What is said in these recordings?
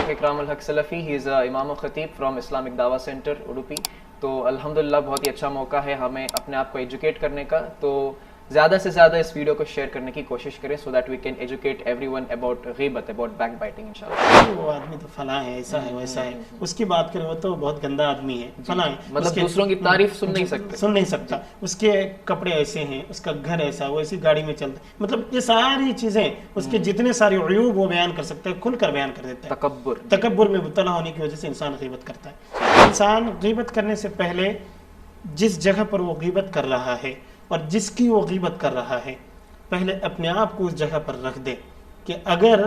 شیخ اکرام الحق سلفی, ہی از امام و خطیب فرام اسلامک دعویٰ سینٹر اڈوپی. تو الحمدللہ بہت ہی اچھا موقع ہے ہمیں اپنے آپ کو ایجوکیٹ کرنے کا, تو زیادہ سے زیادہ اس ویڈیو کو شیئر کرنے کی کوشش کریں so that we can educate every one about غیبت, اباؤٹ بیک بائٹنگ انشاءاللہ. وہ آدمی تو فلاں ہے, ایسا ہے, ویسا ہے, اس کی بات کریں وہ تو بہت گندا آدمی ہے, فلاں ہے, مطلب دوسروں کی تعریف سن نہیں سکتا, اس کے کپڑے ایسے ہیں, اس کا گھر ایسا, وہ ایسی گاڑی میں چلتا ہے, مطلب یہ ساری چیزیں, اس کے جتنے سارے عیوب وہ بیان کر سکتا ہے, کھل کر بیان کر دیتا ہے. تکبر میں مبتلا ہونے کی وجہ سے انسان غیبت کرتا ہے. انسان غیبت کرنے سے پہلے جس جگہ پر وہ غیبت کر رہا ہے اور جس کی وہ غیبت کر رہا ہے, پہلے اپنے آپ کو اس جگہ پر رکھ دے کہ اگر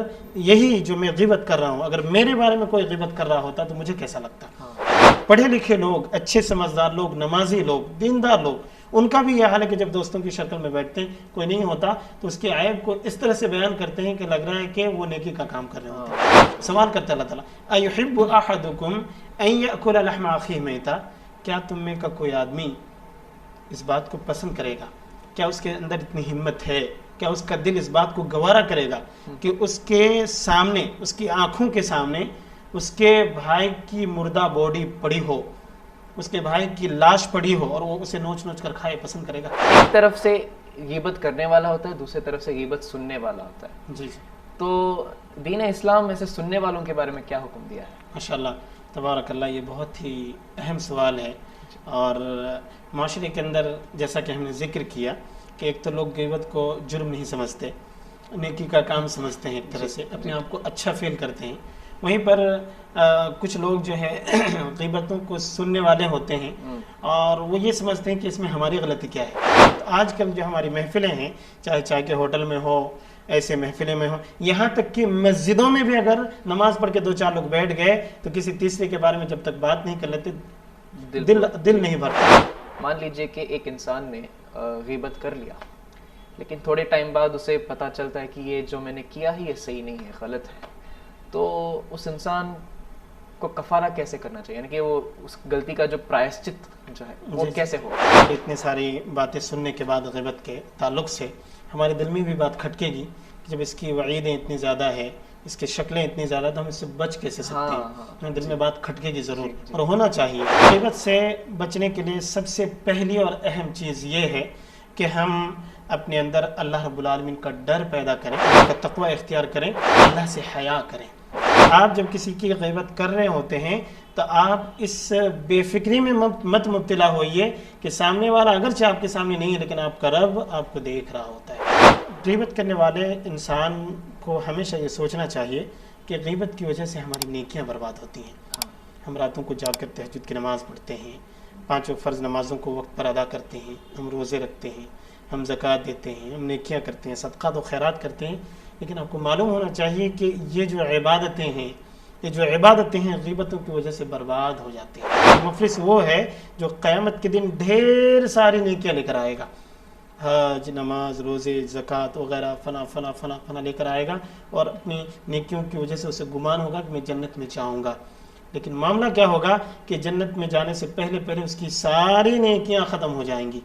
یہی جو میں غیبت کر رہا ہوں, اگر میرے بارے میں کوئی غیبت کر رہا ہوتا تو مجھے کیسا لگتا. پڑھے لکھے لوگ, اچھے سمجھدار لوگ, نمازی لوگ, دیندار لوگ, ان کا بھی یہ حال ہے کہ جب دوستوں کی شکل میں بیٹھتے ہیں, کوئی نہیں ہوتا تو اس کے عیب کو اس طرح سے بیان کرتے ہیں کہ لگ رہا ہے کہ وہ نیکی کا کام کر رہے ہوتے ہیں. سوال کرتا اللہ تعالیٰ, ایحب احدکم ان یأکل لحم اخیہ میتا, کیا تم میں کا کوئی آدمی اس بات کو پسند کرے گا, کیا اس کے اندر اتنی ہمت ہے, کیا اس کا دل اس بات کو گوارا کرے گا کہ اس کے سامنے, اس کی آنکھوں کے سامنے اس کے بھائی کی مردہ باڈی پڑی ہو, اس کے بھائی کی لاش پڑی ہو, اور وہ اسے نوچ نوچ کر کھائے, پسند کرے گا؟ ایک طرف سے غیبت کرنے والا ہوتا ہے, دوسری طرف سے غیبت سننے والا ہوتا ہے. جی. تو دین اسلام میں سے سننے والوں کے بارے میں کیا حکم دیا ہے؟ ماشاءاللہ تبارک اللہ, یہ بہت ہی اہم سوال ہے. اور معاشرے کے اندر جیسا کہ ہم نے ذکر کیا کہ ایک تو لوگ غیبت کو جرم نہیں سمجھتے, نیکی کا کام سمجھتے ہیں, ایک طرح سے اپنے آپ کو اچھا فیل کرتے ہیں. وہیں پر کچھ لوگ جو ہے غیبتوں کو سننے والے ہوتے ہیں اور وہ یہ سمجھتے ہیں کہ اس میں ہماری غلطی کیا ہے. آج کل جو ہماری محفلیں ہیں, چاہے چائے کے ہوٹل میں ہو, ایسے محفلیں میں ہو, یہاں تک کہ مسجدوں میں بھی اگر نماز پڑھ کے 2-4 لوگ بیٹھ گئے تو کسی تیسرے کے بارے میں جب تک بات نہیں کر لیتے دل نہیں بھرتا. مان لیجئے کہ ایک انسان نے غیبت کر لیا, لیکن تھوڑے ٹائم بعد اسے پتہ چلتا ہے کہ یہ جو میں نے کیا ہے یہ صحیح نہیں ہے, غلط ہے, تو اس انسان کو کفارہ کیسے کرنا چاہیے, یعنی کہ وہ اس غلطی کا جو پرائشچت جو ہے وہ کیسے ہو؟ اتنی ساری باتیں سننے کے بعد غیبت کے تعلق سے ہمارے دل میں بھی بات کھٹکے گی کہ جب اس کی وعیدیں اتنی زیادہ ہے, اس کے شکلیں اتنی زیادہ, تو ہم اس سے بچ کیسے سکتے ہیں؟ دل میں بات کھٹکے گی ضرور, اور ہونا چاہیے. غیبت سے بچنے کے لیے سب سے پہلی اور اہم چیز یہ ہے کہ ہم اپنے اندر اللہ رب العالمین کا ڈر پیدا کریں, اللہ کا تقوی اختیار کریں, اللہ سے حیا کریں. آپ جب کسی کی غیبت کر رہے ہوتے ہیں تو آپ اس بے فکری میں مت مبتلا ہوئیے کہ سامنے والا اگرچہ آپ کے سامنے نہیں ہے لیکن آپ کا رب آپ کو دیکھ رہا ہوتا ہے. غیبت کرنے والے انسان کو ہمیشہ یہ سوچنا چاہیے کہ غیبت کی وجہ سے ہماری نیکیاں برباد ہوتی ہیں. ہم راتوں کو جاگ کر تہجد کی نماز پڑھتے ہیں, 5 فرض نمازوں کو وقت پر ادا کرتے ہیں, ہم روزے رکھتے ہیں, ہم زکوٰۃ دیتے ہیں, ہم نیکیاں کرتے ہیں, صدقات و خیرات کرتے ہیں, لیکن آپ کو معلوم ہونا چاہیے کہ یہ جو عبادتیں ہیں غیبتوں کی وجہ سے برباد ہو جاتے ہیں. مفلس وہ ہے جو قیامت کے دن ڈھیر ساری نیکیاں لے کر آئے گا, حج, نماز, روزے, زکوٰۃ وغیرہ فنا فنا فنا فنا لے کر آئے گا, اور اپنی نیکیوں کی وجہ سے اسے گمان ہوگا کہ میں جنت میں جاؤں گا. لیکن معاملہ کیا ہوگا کہ جنت میں جانے سے پہلے اس کی ساری نیکیاں ختم ہو جائیں گی.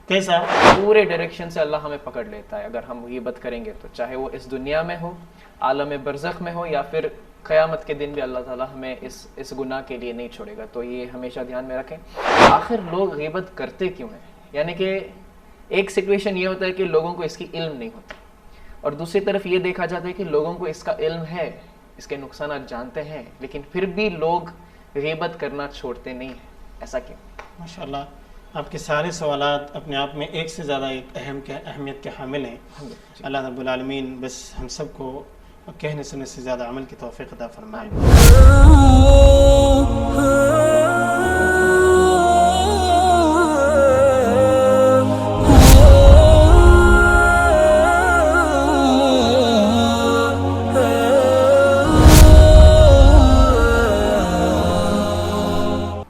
کیسا؟ پورے ڈائریکشن سے اللہ ہمیں پکڑ لیتا ہے اگر ہم غیبت کریں گے تو, چاہے وہ اس دنیا میں ہو, عالم برزخ میں ہو, یا پھر قیامت کے دن بھی اللہ تعالیٰ ہمیں اس گناہ کے لیے نہیں چھوڑے گا. تو یہ ہمیشہ دھیان میں رکھیں. آخر لوگ غیبت کرتے کیوں ہیں؟ یعنی کہ ایک سچویشن یہ ہوتا ہے کہ لوگوں کو اس کی علم نہیں ہوتی, اور دوسری طرف یہ دیکھا جاتا ہے کہ لوگوں کو اس کا علم ہے, اس کے نقصانات جانتے ہیں, لیکن پھر بھی لوگ غیبت کرنا چھوڑتے نہیں ہیں. ایسا کیوں؟ ماشاءاللہ آپ کے سارے سوالات اپنے آپ میں ایک سے زیادہ ایک اہمیت کے حامل ہیں. اللہ رب العالمین بس ہم سب کو کہنے سننے سے زیادہ عمل کی توفیق عطا فرمائے.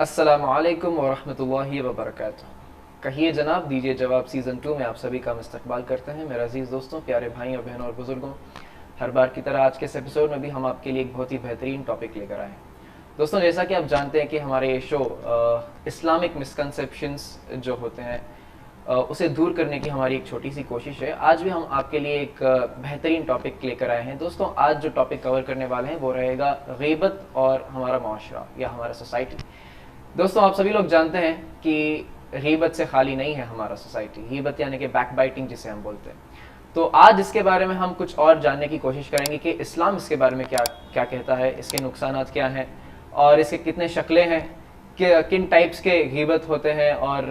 السلام علیکم ورحمۃ اللہ وبرکاتہ. کہیے جناب, دیجیے جواب سیزن 2 میں آپ سبھی کا ہم استقبال کرتے ہیں. میرے عزیز دوستوں, پیارے بھائیوں, بہنوں اور بزرگوں, ہر بار کی طرح آج کے اس ایپیسوڈ میں بھی ہم آپ کے لیے ایک بہت ہی بہترین ٹاپک لے کر آئے ہیں. دوستوں, جیسا کہ آپ جانتے ہیں کہ ہمارے یہ شو اسلامک مسکنسیپشنز جو ہوتے ہیں اسے دور کرنے کی ہماری ایک چھوٹی سی کوشش ہے. آج بھی ہم آپ کے لیے ایک بہترین ٹاپک لے کر آئے ہیں. دوستوں آج جو ٹاپک کور کرنے والے ہیں وہ رہے گا غیبت اور ہمارا معاشرہ یا ہمارا سوسائٹی. دوستوں آپ سبھی لوگ جانتے ہیں کہ غیبت سے خالی نہیں ہے ہمارا سوسائٹی. غیبت یعنی کہ بیک بائٹنگ جسے ہم بولتے ہیں. تو آج اس کے بارے میں ہم کچھ اور جاننے کی کوشش کریں گے کہ اسلام اس کے بارے میں کیا کہتا ہے, اس کے نقصانات کیا ہیں اور اس کے کتنے شکلیں ہیں, کہ کن ٹائپس کے غیبت ہوتے ہیں اور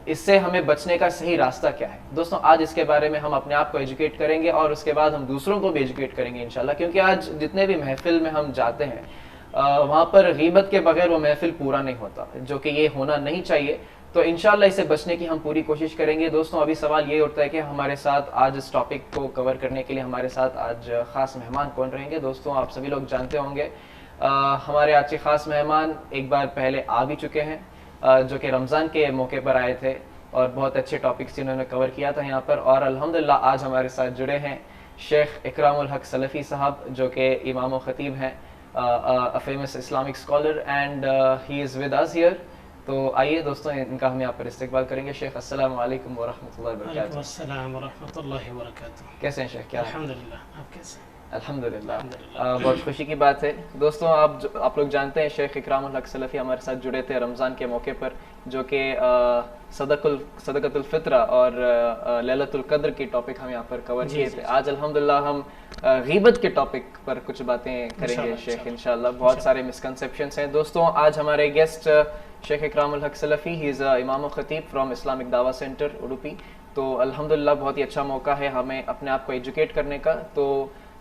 اس سے ہمیں بچنے کا صحیح راستہ کیا ہے. دوستوں آج اس کے بارے میں ہم اپنے آپ کو ایجوکیٹ کریں گے اور اس کے بعد ہم دوسروں کو بھی ایجوکیٹ کریں گے انشاءاللہ, کیونکہ آج جتنے بھی محفل میں ہم جاتے ہیں وہاں پر غیبت کے بغیر وہ محفل پورا نہیں ہوتا, جو کہ یہ ہونا نہیں چاہیے. تو انشاءاللہ اسے بچنے کی ہم پوری کوشش کریں گے. دوستوں ابھی سوال یہ اٹھتا ہے کہ ہمارے ساتھ آج اس ٹاپک کو کور کرنے کے لیے ہمارے ساتھ آج خاص مہمان کون رہیں گے. دوستوں آپ سبھی لوگ جانتے ہوں گے ہمارے آج کے خاص مہمان ایک بار پہلے آ بھی چکے ہیں, جو کہ رمضان کے موقع پر آئے تھے اور بہت اچھے ٹاپکس انہوں نے کور کیا تھا یہاں پر. اور الحمدللہ آج ہمارے ساتھ جڑے ہیں شیخ اکرام الحق سلفی صاحب, جو کہ امام و خطیب ہیں, a famous Islamic scholar, and he is with us here. تو آئیے دوستوں ان کا ہم یہاں پر استقبال کریں گے. شیخ السلام علیکم ورحمۃ اللہ وبرکاتہ. وعلیکم السلام ورحمۃ اللہ وبرکاتہ. کیسے ہیں شیخ؟ کیا الحمدللہ, آپ کیسے ہیں؟ الحمدللہ بہت خوشی کی بات ہے. دوستوں آپ لوگ جانتے ہیں شیخ اکرام الحق سلفی ہمارے ساتھ جڑے تھے رمضان کے موقع پر, جو کہ صدقۃ الفطرہ اور لیلۃ القدر کی ٹاپک ہم یہاں پر کور کیے تھے. آج الحمدللہ ہم غیبت کے ٹاپک پر کچھ باتیں کریں گے شیخ انشاءاللہ. بہت سارے مسکنسیپشنس ہیں. دوستوں آج ہمارے گیسٹ شیخ اکرام الحق سلفی, ہی از امام و خطیب فرام اسلامک دعویٰ سینٹر اڈوپی. تو الحمدللہ بہت ہی اچھا موقع ہے ہمیں اپنے آپ کو ایجوکیٹ کرنے کا. تو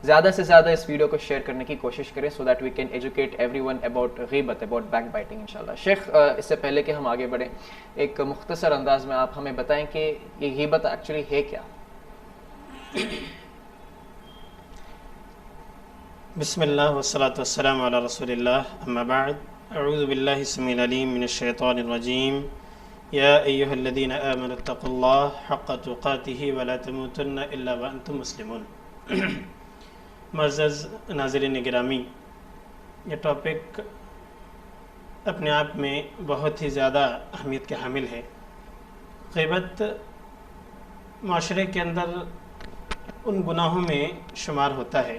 زیادہ سے زیادہ اس ویڈیو کو شیئر کرنے کی کوشش کریں so that we can educate every one about غیبت, اباؤٹ بیک بائٹنگ انشاءاللہ. شیخ اس سے پہلے کہ ہم آگے بڑھیں ایک مختصر انداز میں آپ ہمیں بتائیں کہ یہ غیبت ایکچولی ہے کیا؟ بسم اللہ والصلاة والسلام علی رسول اللہ, اما بعد, اعوذ باللہ السمیع العلیم من الشیطان الرجیم. یا ایہا الذین آمنوا اتقوا اللہ حق تقاتہ ولا تموتن الا وانتم مسلمون. معزز ناظرین گرامی, یہ ٹاپک اپنے آپ میں بہت ہی زیادہ اہمیت کے حامل ہے. غیبت معاشرے کے اندر ان گناہوں میں شمار ہوتا ہے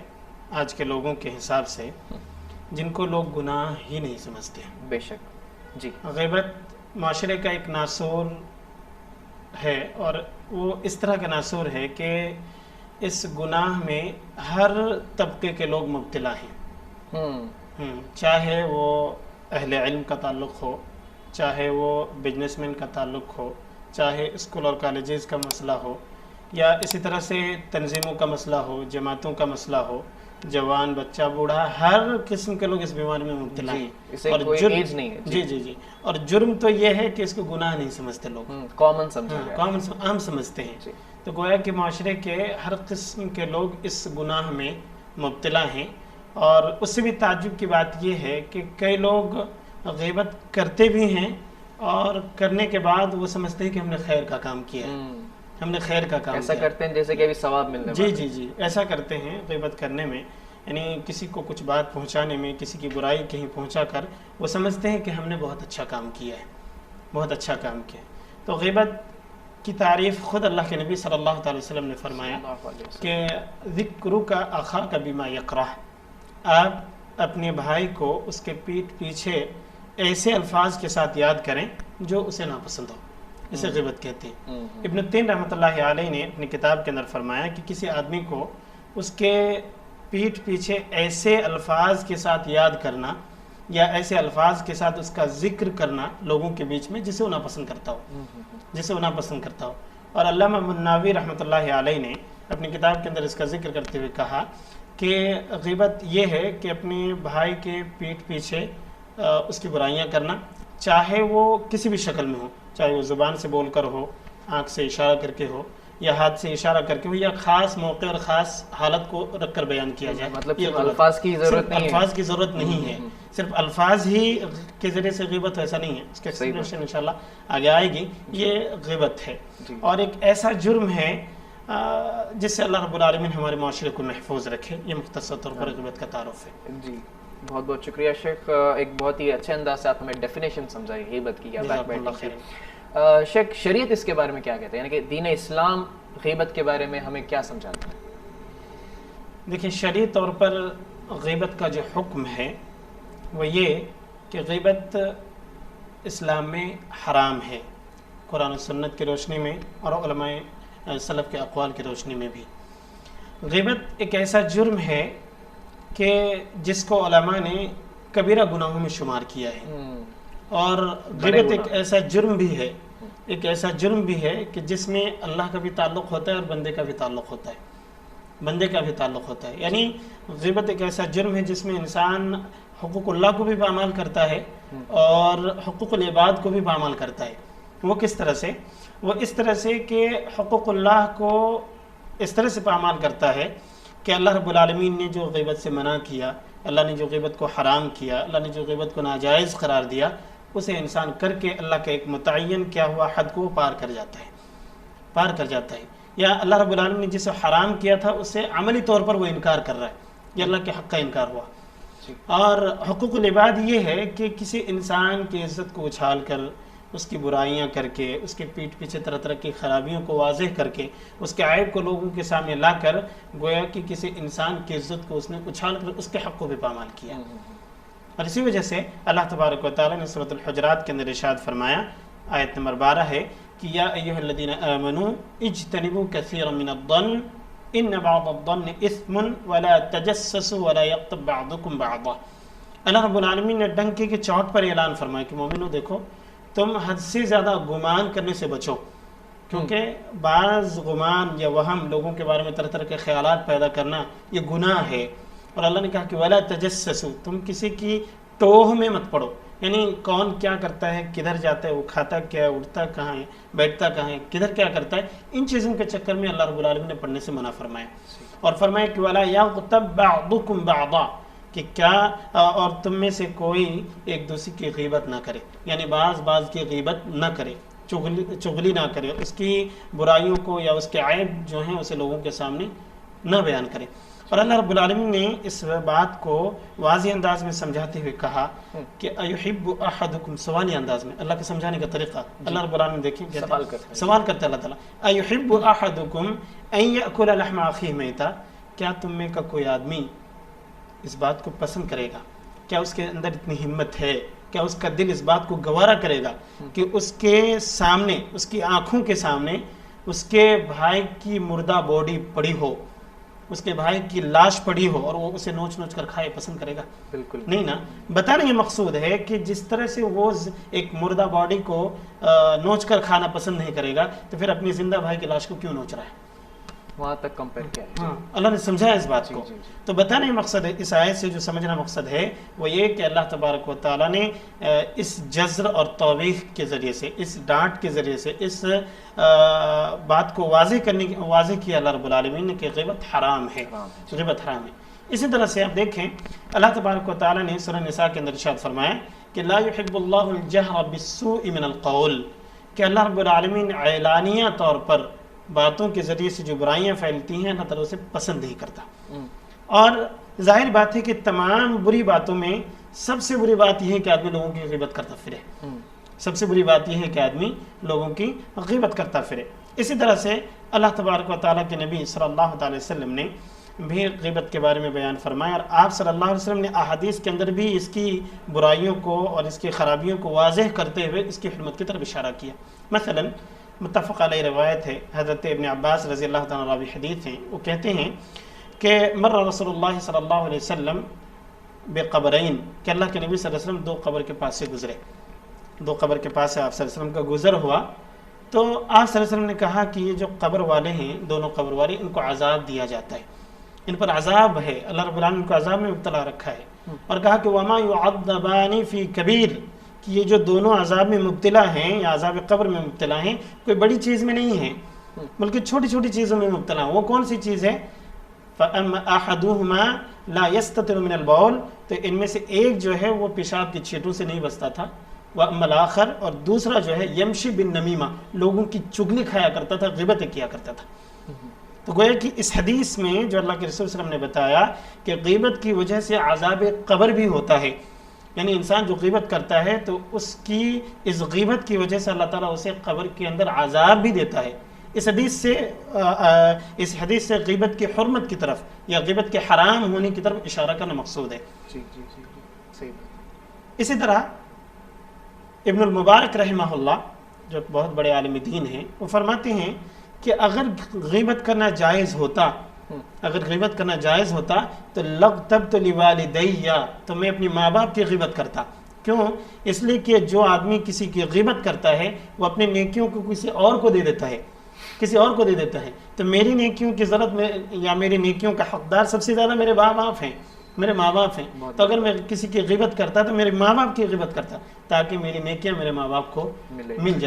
آج کے لوگوں کے حساب سے جن کو لوگ گناہ ہی نہیں سمجھتے. بے شک جی. غیبت معاشرے کا ایک ناسور ہے, اور وہ اس طرح کا ناسور ہے کہ اس گناہ میں ہر طبقے کے لوگ مبتلا ہیں. چاہے وہ اہل علم کا تعلق ہو, چاہے وہ بزنس مین کا تعلق ہو, چاہے اسکول اور کالجز کا مسئلہ ہو, یا اسی طرح سے تنظیموں کا مسئلہ ہو, جماعتوں کا مسئلہ ہو, جوان بچہ بوڑھا, ہر قسم کے لوگ اس بیماری میں مبتلا ہیں. اور جرم نہیں ہے. جی. اور جرم تو یہ ہے کہ اس کو گناہ نہیں سمجھتے لوگ, کامن سمجھا گیا, عام سمجھتے ہیں. تو گویا کہ معاشرے کے ہر قسم کے لوگ اس گناہ میں مبتلا ہیں. اور اس سے بھی تعجب کی بات یہ ہے کہ کئی لوگ غیبت کرتے بھی ہیں اور کرنے کے بعد وہ سمجھتے ہیں کہ ہم نے خیر کا کام کیا ہے, ہم نے خیر کا کام ایسا کرتے ہیں جیسے کہ ابھی ثواب ملنے والا. جی ایسا کرتے ہیں غیبت کرنے میں, یعنی کسی کو کچھ بات پہنچانے میں, کسی کی برائی کہیں پہنچا کر وہ سمجھتے ہیں کہ ہم نے بہت اچھا کام کیا ہے, بہت اچھا کام کیا. تو غیبت کی تعریف خود اللہ کے نبی صلی اللہ تعالی وسلم نے فرمایا کہ ذکرک اخاک بما یکرہ, آپ اپنے بھائی کو اس کے پیٹھ پیچھے ایسے الفاظ کے ساتھ یاد کریں جو اسے ناپسند ہو, اسے غیبت کہتے ہیں. ابن تیمیہ رحمۃ اللہ علیہ نے اپنی کتاب کے اندر فرمایا کہ کسی آدمی کو اس کے پیٹھ پیچھے ایسے الفاظ کے ساتھ یاد کرنا یا ایسے الفاظ کے ساتھ اس کا ذکر کرنا لوگوں کے بیچ میں جسے وہ ناپسند کرتا ہو, اور علامہ مناوی رحمۃ اللہ علیہ نے اپنی کتاب کے اندر اس کا ذکر کرتے ہوئے کہا کہ غیبت یہ ہے کہ اپنے بھائی کے پیٹھ پیچھے اس کی برائیاں کرنا, چاہے وہ کسی بھی شکل میں ہو, چاہے وہ زبان سے بول کر ہو, آنکھ سے اشارہ کر کے ہو, یا ہاتھ سے اشارہ کر کے ہو, یا خاص موقع اور خاص حالت کو رکھ کر بیان کیا جائے. مطلب الفاظ کی ضرورت نہیں ہے, صرف الفاظ ہی کے ذریعے سے غیبت ایسا نہیں ہے, اس کا ایکسپلینیشن انشاءاللہ آگے آئے گی. یہ غیبت ہے اور ایک ایسا جرم ہے جس سے اللہ رب العالمین ہمارے معاشرے کو محفوظ رکھے. یہ مختصر طور پر غیبت کا تعارف ہے. جی بہت بہت شکریہ شیخ, ایک بہت ہی اچھے انداز سے آپ ہمیں ڈیفینیشن سمجھائی غیبت کی یا بیک بائٹنگ کی. شیخ شریعت اس کے بارے میں کیا کہتے ہیں، یعنی کہ دین اسلام غیبت کے بارے میں ہمیں کیا سمجھاتا ہے؟ دیکھیں شرعی طور پر غیبت کا جو حکم ہے وہ یہ کہ غیبت اسلام میں حرام ہے، قرآن و سنت کی روشنی میں اور علماء سلف کے اقوال کی روشنی میں بھی۔ غیبت ایک ایسا جرم ہے کہ جس کو علماء نے کبیرہ گناہوں میں شمار کیا ہے، اور غیبت ایک ایسا جرم بھی ہے کہ جس میں اللہ کا بھی تعلق ہوتا ہے اور بندے کا بھی تعلق ہوتا ہے یعنی غیبت ایک ایسا جرم ہے جس میں انسان حقوق اللہ کو بھی پامال کرتا ہے اور حقوق العباد کو بھی پامال کرتا ہے۔ وہ کس طرح سے؟ وہ اس طرح سے کہ حقوق اللہ کو اس طرح سے پامال کرتا ہے کہ اللہ رب العالمین نے جو غیبت سے منع کیا، اللہ نے جو غیبت کو حرام کیا، اللہ نے جو غیبت کو ناجائز قرار دیا، اسے انسان کر کے اللہ کا ایک متعین کیا ہوا حد کو پار کر جاتا ہے، یا اللہ رب العالمین نے جسے حرام کیا تھا اسے عملی طور پر وہ انکار کر رہا ہے، یہ اللہ کے حق کا انکار ہوا۔ اور حقوق العباد یہ ہے کہ کسی انسان کی عزت کو اچھال کر، اس کی برائیاں کر کے، اس کے پیٹھ پیچھے طرح طرح کی خرابیوں کو واضح کر کے، اس کے عیب کو لوگوں کے سامنے لا کر گویا کہ کسی انسان کی عزت کو اس نے اچھال کر اس کے حق کو بھی پامال کیا۔ اور اسی وجہ سے اللہ تبارک و تعالیٰ نے سورۃ الحجرات کے اندر ارشاد فرمایا، آیت نمبر 12 ہے کہ یا ایھا الذین آمنوا اجتنبوا کثیرا من الظن ان بعض الظن اثم ولا تجسسوا ولا یغتب بعضکم بعضا۔ اللہ رب العالمین نے ڈنکے کے چوٹ پر اعلان فرمایا کہ مومنو دیکھو تم حد سے زیادہ گمان کرنے سے بچو، کیونکہ بعض گمان یا وہم لوگوں کے بارے میں طرح طرح کے خیالات پیدا کرنا یہ گناہ ہے۔ اور اللہ نے کہا کہ ولا تجسسوا، تم کسی کی ٹوہ میں مت پڑو، یعنی کون کیا کرتا ہے، کدھر جاتا ہے، وہ کھاتا کیا ہے، اٹھتا کہاں ہے، بیٹھتا کہاں ہے، کدھر کیا کرتا ہے، ان چیزوں کے چکر میں اللہ رب العالمین نے پڑھنے سے منع فرمایا۔ اور فرمایا کہ ولا یغتب بعضکم بعضا، کہ کیا اور تم میں سے کوئی ایک دوسرے کی غیبت نہ کرے، یعنی بعض کی غیبت نہ کرے، چغلی نہ کرے، اس کی برائیوں کو یا اس کے عیب جو ہیں اسے لوگوں کے سامنے نہ بیان کرے۔ اور اللہ رب العالمین نے اس بات کو واضح انداز میں سمجھاتے ہوئے کہا کہ ایحب احدکم، سوالی انداز میں اللہ کے سمجھانے کا طریقہ اللہ رب العالمین دیکھیں سوال کرتا ہے اللہ تعالیٰ، ایحب احدکم ان یأکل لحم اخیہ میتا، کیا تم میں کا کوئی آدمی اس بات کو پسند کرے گا، کیا اس کے اندر اتنی ہمت ہے، کیا اس کا دل اس بات کو گوارا کرے گا کہ اس کے سامنے، اس کی آنکھوں کے سامنے اس کے بھائی کی مردہ باڈی پڑی ہو، اس کے بھائی کی لاش پڑی ہو اور وہ اسے نوچ نوچ کر کھائے، پسند کرے گا؟ بالکل نہیں نا۔ بتانا یہ مقصود ہے کہ جس طرح سے وہ ایک مردہ باڈی کو نوچ کر کھانا پسند نہیں کرے گا تو پھر اپنی زندہ بھائی کی لاش کو کیوں نوچ رہا ہے؟ وہاں تک کمپیئر کیا ہے؟ ہاں اللہ نے سمجھایا اس بات کو۔ تو بتانا یہ مقصد ہے، اس آیت سے جو سمجھنا مقصد ہے وہ یہ کہ اللہ تبارک و تعالیٰ نے اس جزر اور توبیخ کے ذریعے سے، اس ڈانٹ کے ذریعے سے اس بات کو واضح کیا اللہ رب العالمین نے کہ غیبت حرام ہے، غیبت حرام ہے۔ اسی طرح سے آپ دیکھیں اللہ تبارک و تعالیٰ نے سورہ نساء کے اندر ارشاد فرمایا کہ لا يحب اللہ الجہر بالسوء من القول، کہ اللہ رب العالمین اعلانیہ طور پر باتوں کے ذریعے سے جو برائیاں پھیلتی ہیں اللہ تعالیٰ اسے پسند نہیں کرتا۔ اور ظاہر بات ہے کہ تمام بری باتوں میں سب سے بری بات یہ ہے کہ آدمی لوگوں کی غیبت کرتا پھرے، سب سے بری بات یہ ہے کہ آدمی لوگوں کی غیبت کرتا پھرے۔ اسی طرح سے اللہ تبارک و تعالیٰ کے نبی صلی اللہ تعالی وسلم نے بھی غیبت کے بارے میں بیان فرمایا، اور آپ صلی اللہ علیہ وسلم نے احادیث کے اندر بھی اس کی برائیوں کو اور اس کی خرابیوں کو واضح کرتے ہوئے اس کی حرمت کی طرف اشارہ کیا۔ مثلا متفق علیہ روایت ہے، حضرت ابن عباس رضی اللہ تعالیٰ راوی حدیث ہیں، وہ کہتے ہیں کہ مر رسول اللہ صلی اللہ علیہ وسلم بقبرین، کہ اللہ کے نبی صلی اللہ علیہ وسلم دو قبر کے پاس سے گزرے، دو قبر کے پاس سے آپ صلی اللہ علیہ وسلم کا گزر ہوا، تو آپ صلی اللہ علیہ وسلم نے کہا کہ یہ جو قبر والے ہیں، دونوں قبر والے، ان کو عذاب دیا جاتا ہے، ان پر عذاب ہے، اللہ رب العالمین کو عذاب میں مبتلا رکھا ہے، اور کہا کہ وما يعذبان فی کبیر، کہ یہ جو دونوں عذاب میں مبتلا ہیں یا عذاب قبر میں مبتلا ہیں کوئی بڑی چیز میں نہیں ہیں بلکہ چھوٹی چھوٹی چیزوں میں مبتلا ہیں۔ وہ کون سی چیز ہے؟ فَأَمَّا أَحَدُهُمَا لَا يَسْتَتِرُ مِنَ الْبَوْلِ، تو ان میں سے ایک جو ہے وہ پیشاب کی چھیٹوں سے نہیں بچتا تھا، وَأَمَّا الْآخَرُ، اور دوسرا جو ہے يَمْشِي بِالنَّمِيمَةِ، لوگوں کی چگلی کھایا کرتا تھا، غیبت کیا کرتا تھا۔ تو گویا کہ اس حدیث میں جو اللہ کے رسول صلی اللہ علیہ وسلم نے بتایا کہ غیبت کی وجہ سے عذاب قبر بھی ہوتا ہے، یعنی انسان جو غیبت کرتا ہے تو اس کی اس غیبت کی وجہ سے اللہ تعالیٰ اسے قبر کے اندر عذاب بھی دیتا ہے. اس حدیث سے غیبت کی حرمت کی طرف یا غیبت کے حرام ہونے کی طرف اشارہ کرنا مقصود ہے. جی جی جی صحیح. اسی طرح ابن المبارک رحمہ اللہ جو بہت بڑے عالم دین ہیں وہ فرماتے ہیں کہ اگر غیبت کرنا جائز ہوتا تو لغتبت لوالدیّ، تو میں اپنی ماں باپ کی غیبت کرتا. کیوں؟ اس لیے کہ جو آدمی کسی کی غیبت کرتا ہے وہ اپنی نیکیوں کو کسی اور کو دے دیتا ہے. تو میری نیکیوں کی ضرورت میں یا میری نیکیوں کا حقدار سب سے زیادہ میرے ماں باپ ہیں. تو اگر میں کسی کی غیبت کرتا تو میرے ماں باپ کی غیبت کرتا تاکہ میری نیکیاں میرے ماں باپ کو مل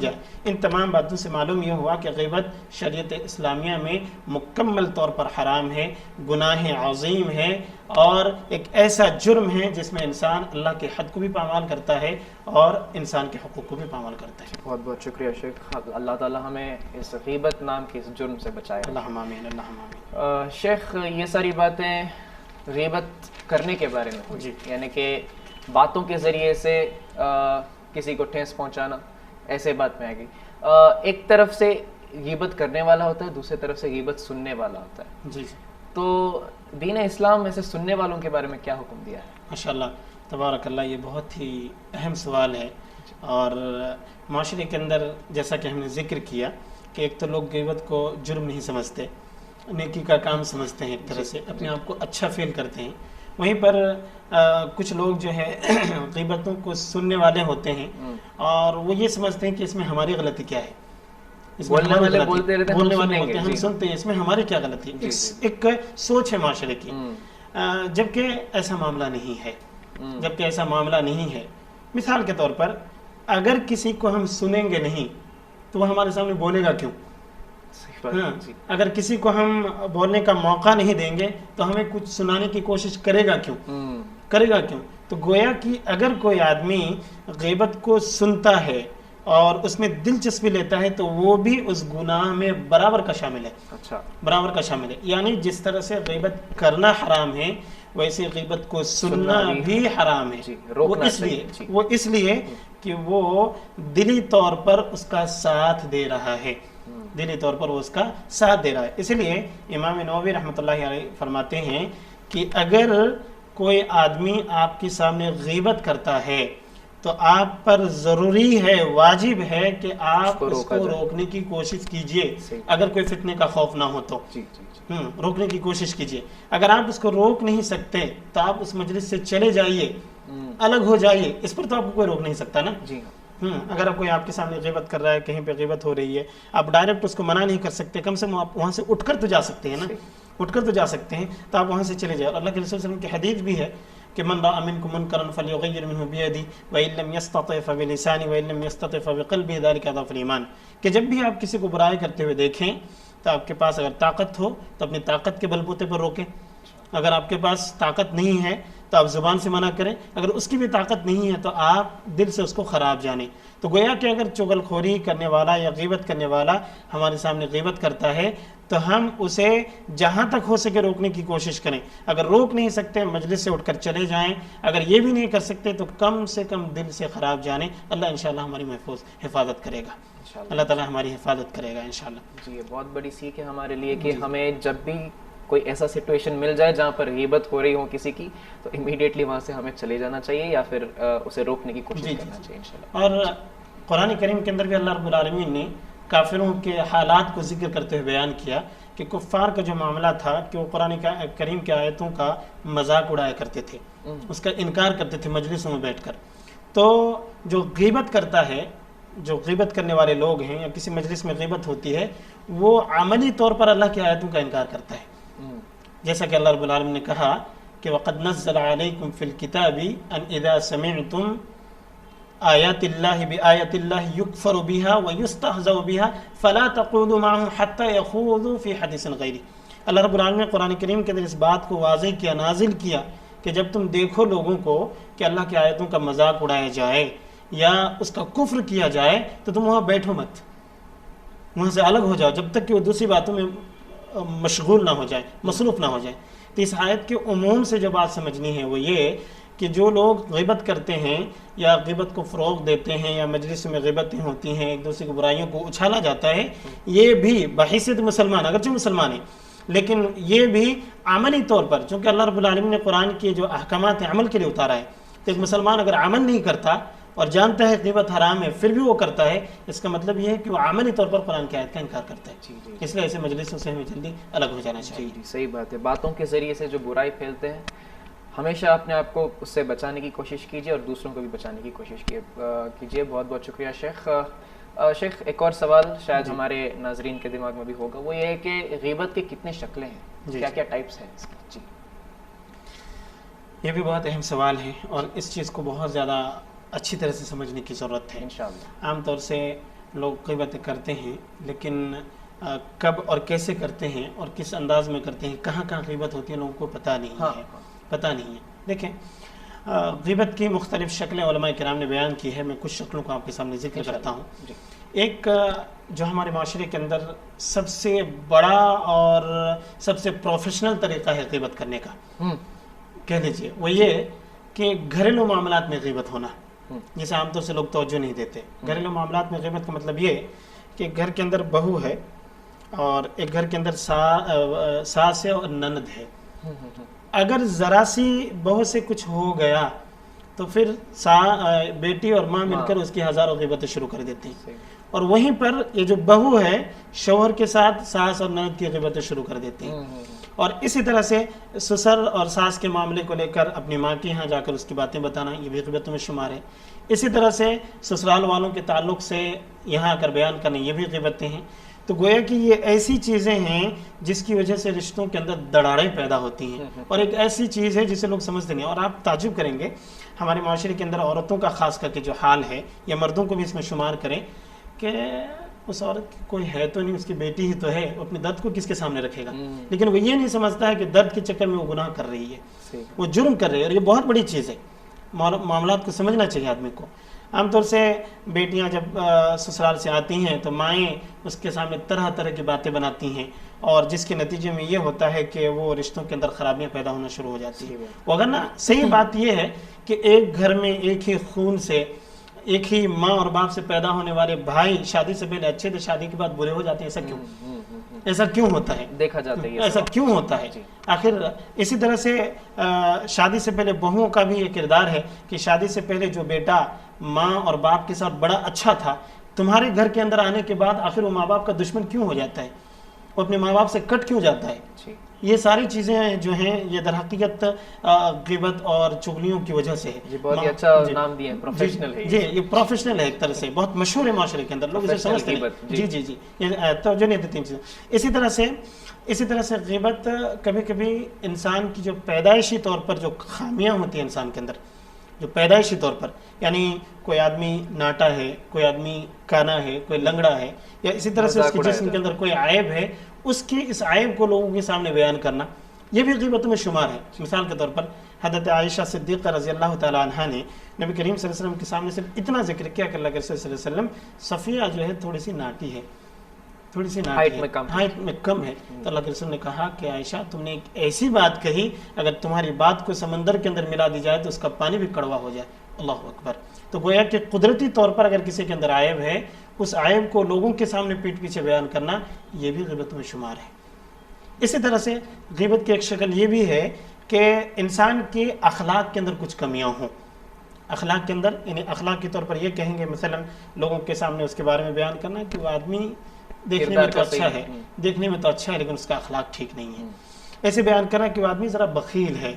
جائے. ان تمام باتوں سے معلوم یہ ہوا کہ غیبت شریعت اسلامیہ میں مکمل طور پر حرام ہے، گناہ عظیم ہے اور ایک ایسا جرم ہے جس میں انسان اللہ کے حد کو بھی پامال کرتا ہے اور انسان کے حقوق کو بھی پامال کرتا ہے. بہت بہت شکریہ شیخ. اللہ تعالیٰ ہمیں اس غیبت نام کے اس جرم سے بچائے. اللہم آمین. شیخ یہ ساری باتیں غیبت کرنے کے بارے میں ہوئی، جی. یعنی کہ باتوں کے ذریعے سے کسی کو ٹھیس پہنچانا، ایسے بات میں آئے گی. ایک طرف سے غیبت کرنے والا ہوتا ہے، دوسری طرف سے غیبت سننے والا ہوتا ہے. جی. تو دین اسلام ایسے سننے والوں کے بارے میں کیا حکم دیا ہے؟ ماشاءاللہ تبارک اللہ، یہ بہت ہی اہم سوال ہے. اور معاشرے کے اندر جیسا کہ ہم نے ذکر کیا کہ ایک تو لوگ غیبت کو جرم نہیں سمجھتے، نیکی کا کام سمجھتے ہیں، ایک طرح سے اپنے آپ کو اچھا فیل کرتے ہیں. وہیں پر کچھ لوگ جو ہے غیبتوں کو سننے والے ہوتے ہیں اور وہ یہ سمجھتے ہیں کہ اس میں ہماری غلطی کیا ہے. بولنے والے ہوتے ہیں، ہم سنتے ہیں، اس میں ہماری کیا غلطی ہے. ایک سوچ ہے معاشرے کی، جبکہ ایسا معاملہ نہیں ہے. مثال کے طور پر اگر کسی کو ہم سنیں گے نہیں تو وہ ہمارے سامنے بولے گا کیوں؟ اگر کسی کو ہم بولنے کا موقع نہیں دیں گے تو ہمیں کچھ سنانے کی کوشش کرے گا کیوں؟ تو گویا کہ اگر کوئی آدمی غیبت کو سنتا ہے اور اس میں دلچسپی لیتا ہے تو وہ بھی اس گناہ میں برابر کا شامل ہے. یعنی جس طرح سے غیبت کرنا حرام ہے ویسے غیبت کو سننا بھی حرام ہے. وہ اس لیے کہ وہ دلی طور پر اس کا ساتھ دے رہا ہے. اس لیے امام نووی رحمۃ اللہ علیہ فرماتے ہیں کہ اگر کوئی آدمی آپ کے سامنے غیبت کرتا ہے تو آپ پر ضروری ہے، واجب ہے کہ آپ اس کو روکنے کی کوشش کیجئے. اگر کوئی فتنے کا خوف نہ ہو تو روکنے کی کوشش کیجئے. اگر آپ اس کو روک نہیں سکتے تو آپ اس مجلس سے چلے جائیے، الگ ہو جائیے. اس پر تو آپ کو کوئی روک نہیں سکتا نا. اگر کوئی آپ کے سامنے غیبت کر رہا ہے، کہیں پہ غیبت ہو رہی ہے، آپ ڈائریکٹ اس کو منع نہیں کر سکتے، کم سے کم آپ وہاں سے اٹھ کر تو جا سکتے ہیں نا. تو آپ وہاں سے چلے جائیں. اللہ کے رسول صلی اللہ علیہ وسلم کی حدیث بھی ہے کہ من رأى منكم منكرا فليغير منه بيده وإن لم يستطع فبلسانه وإن لم يستطع فبقلبه ذلك أضعف الإيمان. کہ جب بھی آپ کسی کو برائی کرتے ہوئے دیکھیں تو آپ کے پاس اگر طاقت ہو تو اپنی طاقت کے بل بوتے پر روکیں. اگر آپ کے پاس طاقت نہیں ہے تو آپ زبان سے منع کریں. اگر اس کی بھی طاقت نہیں ہے تو آپ دل سے اس کو خراب جانیں. تو گویا کہ اگر چغل خوری کرنے والا یا غیبت کرنے والا ہمارے سامنے غیبت کرتا ہے تو ہم اسے جہاں تک ہو سکے روکنے کی کوشش کریں. اگر روک نہیں سکتے مجلس سے اٹھ کر چلے جائیں. اگر یہ بھی نہیں کر سکتے تو کم سے کم دل سے خراب جانیں. اللہ انشاءاللہ ہماری حفاظت کرے گا. اللہ تعالیٰ ہماری حفاظت کرے گا انشاءاللہ. جی یہ بہت بڑی سیکھ ہے ہمارے لیے کہ ہمیں جب بھی کوئی ایسا سچویشن مل جائے جہاں پر غیبت ہو رہی ہو کسی کی تو امیڈیٹلی وہاں سے ہمیں چلے جانا چاہیے یا پھر اسے روکنے کی کوشش کرنا چاہیے انشاءاللہ. اور قرآن کریم کے اندر بھی اللہ رب العالمین نے کافروں کے حالات کو ذکر کرتے ہوئے بیان کیا کہ کفار کا جو معاملہ تھا کہ وہ قرآن کریم کی آیتوں کا مذاق اڑایا کرتے تھے، اس کا انکار کرتے تھے مجلسوں میں بیٹھ کر. تو جو غیبت کرتا ہے، جو غیبت کرنے والے لوگ ہیں یا کسی مجلس میں غیبت ہوتی ہے وہ عملی طور پر اللہ کی آیتوں کا انکار کرتا ہے. جیسا کہ اللہ رب العالمین نے کہا کہ وَقَدْ نَزَّلَ عَلَيْكُمْ فِي الْكِتَابِ أَنْ إِذَا سَمِعْتُمْ آیات اللہ بآیات اللہ یکفر بها ویستہزأ بها فلا تقعدوا معهم حتى یخوضوا فی حدیث غیرہ. اللہ رب العالمین نے قرآن کریم کے اندر اس بات کو واضح کیا، نازل کیا کہ جب تم دیکھو لوگوں کو کہ اللہ کی آیتوں کا مذاق اڑایا جائے یا اس کا کفر کیا جائے تو تم وہاں بیٹھو مت، وہاں سے الگ ہو جاؤ جب تک کہ وہ دوسری باتوں میں مشغول نہ ہو جائے، مصروف نہ ہو جائے. تو اس آیت کے عموم سے جو بات سمجھنی ہے وہ یہ کہ جو لوگ غیبت کرتے ہیں یا غیبت کو فروغ دیتے ہیں یا مجلس میں غیبتیں ہوتی ہیں، ایک دوسرے کی برائیوں کو اچھالا جاتا ہے، یہ بھی بحیثیت مسلمان، اگرچہ مسلمان ہیں لیکن یہ بھی عملی طور پر، چونکہ اللہ رب العالمین نے قرآن کے جو احکامات ہیں عمل کے لیے اتارا ہے، تو ایک مسلمان اگر عمل نہیں کرتا اور جانتا ہے غیبت حرام ہے پھر بھی وہ کرتا ہے، اس کا مطلب یہ ہے کہ وہ عملی طور پر قرآن کی آیت کا انکار کرتا ہے۔ اس لیے ایسے مجلسوں سے ہمیں جلدی الگ ہو جانا چاہیے۔ جی صحیح بات ہے، باتوں کے ذریعے سے جو برائی پھیلتے ہیں ہمیشہ اپنے آپ کو اس سے بچانے کی کوشش کیجیے اور دوسروں کو بھی بچانے کی کوشش کیجیے۔ بہت بہت شکریہ شیخ۔ شیخ ایک اور سوال شاید ہمارے ناظرین کے دماغ میں بھی ہوگا، وہ یہ ہے کہ غیبت کے کتنے شکلیں ہیں، کیا کیا ٹائپس ہیں اس کی؟ جی یہ بھی بہت اہم سوال ہے اور اس چیز کو بہت زیادہ اچھی طرح سے سمجھنے کی ضرورت ہے۔ انشاءاللہ عام طور سے لوگ غیبتیں کرتے ہیں لیکن کب اور کیسے کرتے ہیں اور کس انداز میں کرتے ہیں، کہاں کہاں غیبت ہوتی ہے لوگوں کو پتہ نہیں ہے۔ دیکھیں غیبت کی مختلف شکلیں علماء کرام نے بیان کی ہے، میں کچھ شکلوں کو آپ کے سامنے ذکر کرتا ہوں۔ ایک جو ہمارے معاشرے کے اندر سب سے بڑا اور سب سے پروفیشنل طریقہ ہے غیبت کرنے کا، کہہ لیجیے، وہ یہ کہ گھریلو معاملات میں غیبت ہونا، جسے عام طور سے لوگ توجہ نہیں دیتے۔ گھریلو معاملات میں غیبت کا مطلب یہ کہ گھر کے اندر بہو ہے اور ایک گھر کے اندر ساس ہے اور نند ہے، اگر ذرا سی بہو سے کچھ ہو گیا تو پھر بیٹی اور ماں مل کر اس کی ہزاروں غیبتیں شروع کر دیتی ہیں، اور وہیں پر یہ جو بہو ہے شوہر کے ساتھ ساس اور نند کی غیبتیں شروع کر دیتی ہیں، اور اسی طرح سے سسر اور ساس کے معاملے کو لے کر اپنی ماں کے یہاں جا کر اس کی باتیں بتانا، یہ بھی غیبتوں میں شمار ہے۔ اسی طرح سے سسرال والوں کے تعلق سے یہاں آ کر بیان کرنا، یہ بھی غیبتیں ہیں۔ تو گویا کہ یہ ایسی چیزیں ہیں جس کی وجہ سے رشتوں کے اندر دراڑیں پیدا ہوتی ہیں، اور ایک ایسی چیز ہے جسے لوگ سمجھتے نہیں۔ اور آپ تعجب کریں گے ہمارے معاشرے کے اندر عورتوں کا خاص کر کے جو حال ہے، یا مردوں کو بھی اس میں شمار کریں، کہ اس عورت کی کوئی ہے تو نہیں، اس کی بیٹی ہی تو ہے، اپنے درد کو کس کے سامنے رکھے گا، لیکن وہ یہ نہیں سمجھتا ہے کہ درد کے چکر میں وہ گناہ کر رہی ہے، وہ جرم کر رہی ہے، اور یہ بہت بڑی چیز ہے۔ معاملات کو سمجھنا چاہیے آدمی کو۔ عام طور سے بیٹیاں جب سسرال سے آتی ہیں تو مائیں اس کے سامنے طرح طرح کی باتیں بناتی ہیں، اور جس کے نتیجے میں یہ ہوتا ہے کہ وہ رشتوں کے اندر خرابیاں پیدا ہونا شروع ہو جاتی ہیں۔ اگر نا صحیح بات یہ ہے کہ ایک گھر میں ایک ہی خون سے، ایک ہی ماں اور باپ سے پیدا ہونے والے بھائی شادی سے پہلے اچھے تھے، شادی کے بعد برے ہو جاتے ہیں، ایسا کیوں ہوتا ہے؟ دیکھا جاتا ہے ایسا کیوں ہوتا ہے؟ آخر اسی طرح سے شادی سے پہلے بہوؤں کا بھی یہ کردار ہے کہ شادی سے پہلے جو بیٹا ماں اور باپ کے ساتھ بڑا اچھا تھا، تمہارے گھر کے اندر آنے کے بعد آخر وہ ماں باپ کا دشمن کیوں ہو جاتا ہے، وہ اپنے ماں باپ سے کٹ کیوں جاتا ہے؟ یہ ساری چیزیں جو ہیں یہ در حقیقت غیبت اور چغلیوں کی وجہ سے ہے۔ بہت ہی اچھا نام دیا ہے، پروفیشنل ہے۔ جی یہ پروفیشنل ہے، ایک طرح سے بہت مشہور ہے معاشرے کے اندر، لوگ اسے سمجھتے ہیں۔ جی یہ توجہ نہیں دیتی ان چیزیں۔ اسی طرح سے غیبت کبھی کبھی انسان کی جو پیدائشی طور پر جو خامیاں ہوتی ہیں انسان کے اندر، جو پیدائشی طور پر، یعنی کوئی آدمی ناٹا ہے، کوئی آدمی کانا ہے، کوئی لنگڑا ہے، یا اسی طرح سے اس کے جسم کے اندر کوئی عیب ہے، اس کی اس عیب کو لوگوں کے سامنے بیان کرنا، یہ بھی غیبتوں میں شمار ہے۔ مثال کے طور پر حضرت عائشہ صدیقہ رضی اللہ تعالی عنہا نے نبی کریم صلی اللہ علیہ وسلم کے سامنے صرف اتنا ذکر کیا کہ اللہ کے رسول صلی اللہ علیہ وسلم صفیہ جو ہے تھوڑی سی ناٹی ہے، ہائٹ میں کم ہے، تو اللہ کے رسول نے کہا کہ عائشہ تم نے ایک ایسی بات کہی، اگر تمہاری بات کو سمندر کے اندر ملا دی جائے تو اس کا پانی بھی کڑوا ہو جائے۔ اللہ اکبر۔ تو گویا کہ قدرتی طور پر اگر کسی کے اندر عیب ہے، اس عیب کو لوگوں کے سامنے پیٹھ پیچھے بیان کرنا، یہ بھی غیبت میں شمار ہے۔ اسی طرح سے غیبت کی ایک شکل یہ بھی ہے کہ انسان کے اخلاق کے اندر کچھ کمیاں ہوں۔ اخلاق کے اندر یعنی اخلاق کے طور پر یہ کہیں گے مثلا لوگوں کے سامنے اس کے بارے میں بیان کرنا کہ وہ آدمی دیکھنے میں تو اچھا ہے، دیکھنے میں تو اچھا ہے لیکن اس کا اخلاق ٹھیک نہیں ہے۔ ایسے بیان کرنا کہ وہ آدمی ذرا بخیل ہے،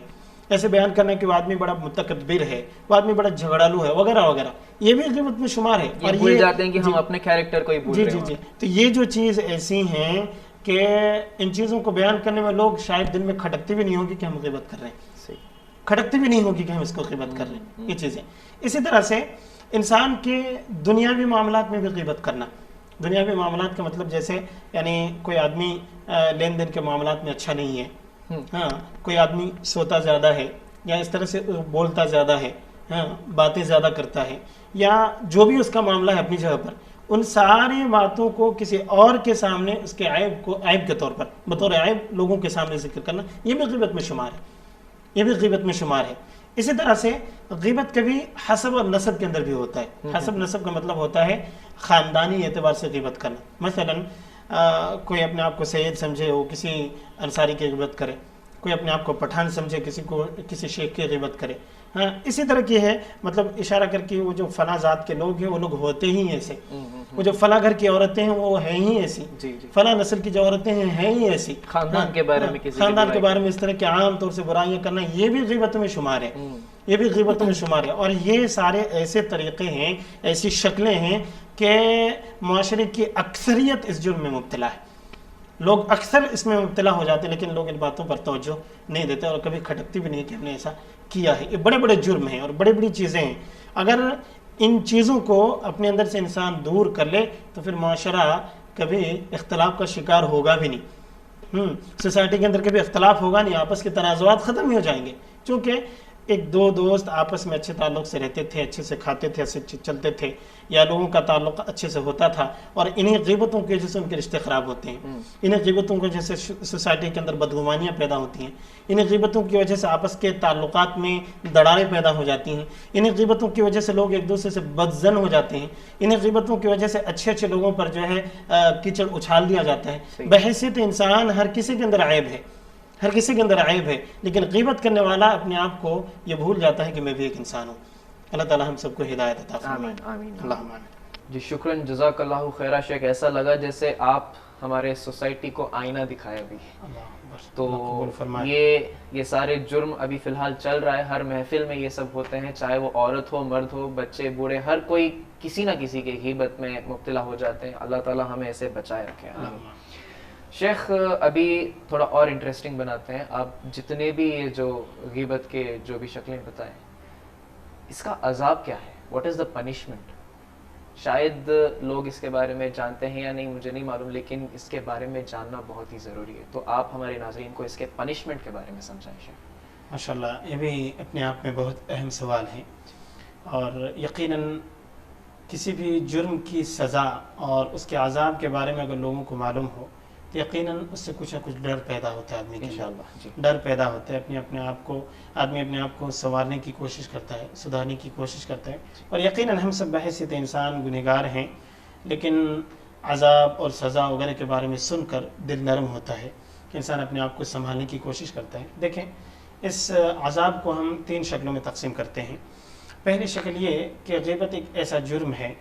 ایسے بیان کرنا کہ وہ آدمی بڑا متکبر ہے، وہ آدمی بڑا جھگڑالو ہے، وغیرہ وغیرہ، یہ بھی غیبت میں شمار ہے۔ اور بھول جاتے ہیں کہ ہم اپنے کیریکٹر کو ہی بھول رہے ہیں۔ جی تو یہ جو چیز ایسی ہیں کہ ان چیزوں کو بیان کرنے میں لوگ شاید دل میں کھٹکتے بھی نہیں ہوگی کہ ہم غیبت کر رہے ہیں، کھٹکتے بھی نہیں ہوگی کہ ہم اس کو غیبت کر رہے ہیں، یہ چیزیں۔ اسی طرح سے انسان کے دنیاوی معاملات میں بھی غیبت کرنا۔ دنیاوی معاملات کا مطلب جیسے یعنی کوئی آدمی لین دین کے معاملات میں اچھا نہیں ہے، ہاں کوئی آدمی سوتا زیادہ ہے، یا اس طرح سے بولتا زیادہ ہے، ہاں باتیں زیادہ کرتا ہے، یا جو بھی اس کا معاملہ ہے اپنی جگہ پر، ان ساری باتوں کو کسی اور کے سامنے اس کے عیب کے طور پر بطور عیب لوگوں کے سامنے ذکر کرنا، یہ بھی غیبت میں شمار ہے، یہ بھی غیبت میں شمار ہے۔ اسی طرح سے غیبت کبھی حسب اور نسب کے اندر بھی ہوتا ہے۔ حسب نسب کا مطلب ہوتا ہے خاندانی اعتبار سے غیبت کرنا، مثلا کوئی اپنے آپ کو سید سمجھے وہ کسی انصاری کی غیبت کرے، کوئی اپنے آپ کو پٹھان سمجھے کسی شیخ کی غیبت کرے۔ ہاں اسی طرح کی ہے، مطلب اشارہ کر کے وہ جو فلاں ذات کے لوگ ہیں وہ لوگ ہوتے ہی ایسے، وہ جو فلاں گھر کی عورتیں ہیں وہ ہیں ہی ایسی، فلاں نسل کی جو عورتیں ہیں ہی ایسی، خاندان کے بارے میں خاندان کے بارے میں اس طرح کے عام طور سے برائیاں کرنا، یہ بھی غیبت میں شمار ہے، یہ بھی غیبت میں شمار ہے۔ اور یہ سارے ایسے طریقے ہیں، ایسی شکلیں ہیں کہ معاشرے کی اکثریت اس جرم میں مبتلا ہے، لوگ اکثر اس میں مبتلا ہو جاتے ہیں، لیکن لوگ ان باتوں پر توجہ نہیں دیتے اور کبھی کھٹکتی بھی نہیں کہ ہم نے ایسا کیا ہے۔ یہ بڑے بڑے جرم ہیں اور بڑی بڑی چیزیں ہیں، اگر ان چیزوں کو اپنے اندر سے انسان دور کر لے تو پھر معاشرہ کبھی اختلاف کا شکار ہوگا بھی نہیں، سوسائٹی کے اندر کبھی اختلاف ہوگا نہیں، آپس کے تنازعات ختم ہی ہو جائیں گے، چونکہ ایک دو دوست آپس میں اچھے تعلق سے رہتے تھے، اچھے سے کھاتے تھے، اچھے چلتے تھے، یا لوگوں کا تعلق اچھے سے ہوتا تھا، اور انہیں غیبتوں کی وجہ سے ان کے رشتے خراب ہوتے ہیں، انہیں غیبتوں کی وجہ سے سوسائٹی کے اندر بدگمانیاں پیدا ہوتی ہیں، انہیں غیبتوں کی وجہ سے آپس کے تعلقات میں دراڑیں پیدا ہو جاتی ہیں، انہیں غیبتوں کی وجہ سے لوگ ایک دوسرے سے بدظن ہو جاتے ہیں، انہیں غیبتوں کی وجہ سے اچھے اچھے لوگوں پر جو ہے کیچڑ اچھال دیا جاتا ہے۔ بحیثیت انسان ہر کسی کے اندر عیب ہے، ہر کسی کے اندر عیب ہے، لیکن غیبت کرنے والا اپنے آپ کو یہ بھول جاتا ہے کہ میں بھی ایک انسان ہوں۔ اللہ تعالیٰ ہم سب کو ہدایت عطا فرمائے۔ آمین اللہم آمین۔ جی شکراً، جزاک اللہ خیرہ شیخ، ایسا لگا جیسے آپ ہمارے سوسائٹی کو آئینہ دکھایا بھی، تو یہ سارے جرم ابھی فی الحال چل رہا ہے، ہر محفل میں یہ سب ہوتے ہیں، چاہے وہ عورت ہو، مرد ہو، بچے بوڑھے، ہر کوئی کسی نہ کسی کی غیبت میں مبتلا ہو جاتے ہیں۔ اللہ تعالیٰ ہمیں اسے بچائے رکھے۔ شیخ ابھی تھوڑا اور انٹرسٹنگ بناتے ہیں، آپ جتنے بھی یہ جو غیبت کے جو بھی شکلیں بتائیں، اس کا عذاب کیا ہے؟ What is the punishment? شاید لوگ اس کے بارے میں جانتے ہیں یا نہیں مجھے نہیں معلوم، لیکن اس کے بارے میں جاننا بہت ہی ضروری ہے، تو آپ ہمارے ناظرین کو اس کے پنشمنٹ کے بارے میں سمجھائیں شیخ۔ ماشاءاللہ، یہ بھی اپنے آپ میں بہت اہم سوال ہے، اور یقیناً کسی بھی جرم کی سزا اور اس کے عذاب کے بارے میں اگر لوگوں کو معلوم ہو تو یقیناً اس سے کچھ نہ کچھ ڈر پیدا ہوتا ہے آدمی کے اندر، ڈر پیدا ہوتا ہے، آدمی اپنے آپ کو سنوارنے کی کوشش کرتا ہے، سدھارنے کی کوشش کرتا ہے، اور یقیناً ہم سب بحیثیت انسان گنہگار ہیں، لیکن عذاب اور سزا وغیرہ کے بارے میں سن کر دل نرم ہوتا ہے کہ انسان اپنے آپ کو سنبھالنے کی کوشش کرتا ہے۔ دیکھیں، اس عذاب کو ہم 3 شکلوں میں تقسیم کرتے ہیں۔ پہلی شکل یہ کہ غیبت ایک ایسا جرم ہے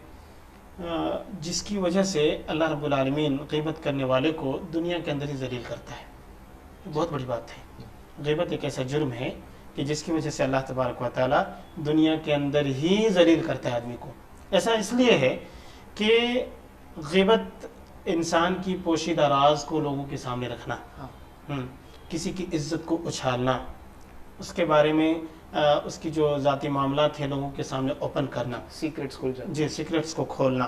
جس کی وجہ سے اللہ رب العالمین غیبت کرنے والے کو دنیا کے اندر ہی ذلیل کرتا ہے۔ بہت بڑی بات ہے، غیبت ایک ایسا جرم ہے کہ جس کی وجہ سے اللہ تبارک و تعالیٰ دنیا کے اندر ہی ذلیل کرتا ہے آدمی کو۔ ایسا اس لیے ہے کہ غیبت انسان کی پوشیدہ راز کو لوگوں کے سامنے رکھنا، کسی کی عزت کو اچھالنا، اس کے بارے میں اس کی جو ذاتی معاملات ہیں لوگوں کے سامنے اوپن کرنا، سیکرٹس کو کھولنا۔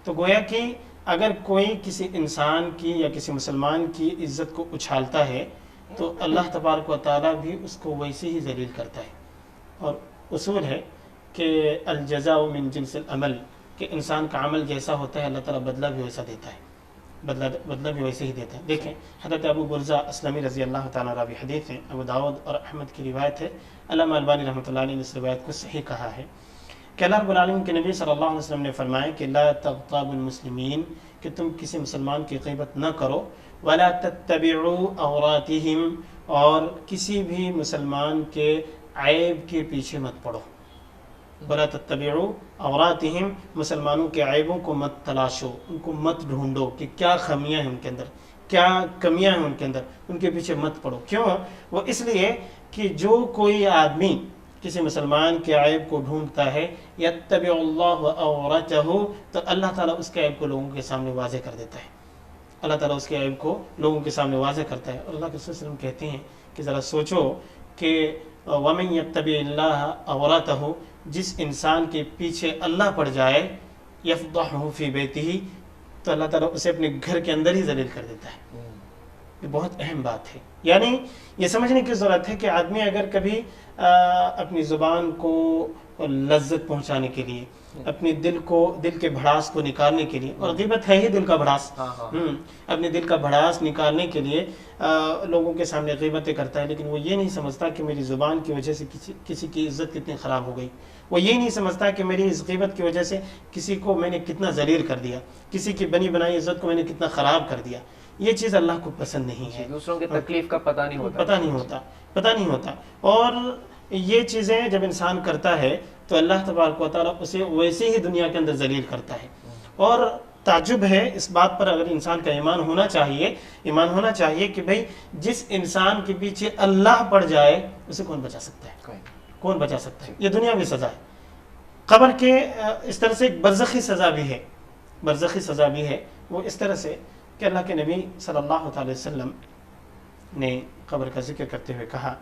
تو گویا کہ اگر کوئی کسی انسان کی یا کسی مسلمان کی عزت کو اچھالتا ہے تو اللہ تبارک و تعالیٰ بھی اس کو ویسے ہی ذلیل کرتا ہے۔ اور اصول ہے کہ الجزاء من جنس العمل، کہ انسان کا عمل جیسا ہوتا ہے اللہ تعالیٰ بدلہ بھی ویسا دیتا ہے، بدلہ بھی ویسے ہی دیتا ہے۔ دیکھیں، حضرت ابو برزہ اسلمی رضی اللہ تعالیٰ راوی حدیث ہیں، ابو داؤد اور احمد کی روایت ہے، علامہ البانی رحمۃ اللہ علیہ نے اس روایت کو صحیح کہا ہے کہ اللہ رب العالمین کے نبی صلی اللہ علیہ وسلم نے فرمایا کہ لا تغتاب المسلمین، کہ تم کسی مسلمان کی غیبت نہ کرو، ولا تتبعوا عوراتہم، اور کسی بھی مسلمان کے عیب کے پیچھے مت پڑو، ولا تتبعوا عوراتہم، مسلمانوں کے عیبوں کو مت تلاشو، ان کو مت ڈھونڈو کہ کیا خمیاں ہیں ان کے اندر، کیا کمیاں ہیں ان کے اندر، ان کے پیچھے مت پڑو۔ کیوں؟ وہ اس لیے کہ جو کوئی آدمی کسی مسلمان کے عیب کو ڈھونڈتا ہے، یتبع اللہ عورتہ، تو اللہ تعالیٰ اس کے عیب کو لوگوں کے سامنے واضح کر دیتا ہے، اللہ تعالیٰ اس کے عیب کو لوگوں کے سامنے واضح کرتا ہے۔ اور اللہ کے رسول صلی اللہ علیہ وسلم کہتے ہیں کہ ذرا سوچو کہ وَمَن يَتَّبِعِ اللَّهَ عَوْرَتَهُ، جس انسان کے پیچھے اللہ پڑ جائے، يَفْضَحُهُ فِي بَيْتِهِ، تو اللہ تعالیٰ اسے اپنے گھر کے اندر ہی ذلیل کر دیتا ہے۔ یہ بہت اہم بات ہے. یعنی یہ سمجھنے کی ضرورت ہے کہ آدمی اگر کبھی اپنی زبان کو لذت پہنچانے کے لیے، اپنے دل کے بھڑاس کو نکالنے کے لیے، اور غیبت ہے ہی دل کا بھڑاس، اپنے دل کا بھڑاس نکالنے کے لیے لوگوں کے سامنے غیبتیں کرتا ہے، لیکن وہ یہ نہیں سمجھتا کہ میری زبان کی وجہ سے کسی کی عزت کتنی خراب ہو گئی. وہ یہ نہیں سمجھتا کہ میری اس غیبت کی وجہ سے کسی کو میں نے کتنا ذلیل کر دیا، کسی کی بنی بنائی عزت کو میں نے کتنا خراب کر دیا. یہ چیز اللہ کو پسند نہیں ہے. دوسروں کی تکلیف کا پتہ نہیں ہوتا. اور یہ چیزیں جب انسان کرتا ہے تو اللہ تبارک و تعالیٰ اسے ویسے ہی دنیا کے اندر ذلیل کرتا ہے. اور تعجب ہے اس بات پر، اگر انسان کا ایمان ہونا چاہیے کہ بھئی جس انسان کے پیچھے اللہ پڑ جائے اسے کون بچا سکتا ہے؟ کون بچا سکتا ہے؟ یہ دنیاوی سزا ہے. قبر کے اس طرح سے ایک برزخی سزا بھی ہے. وہ اس طرح سے کہ اللہ کے نبی صلی اللہ علیہ وسلم نے قبر کا ذکر کرتے ہوئے کہا،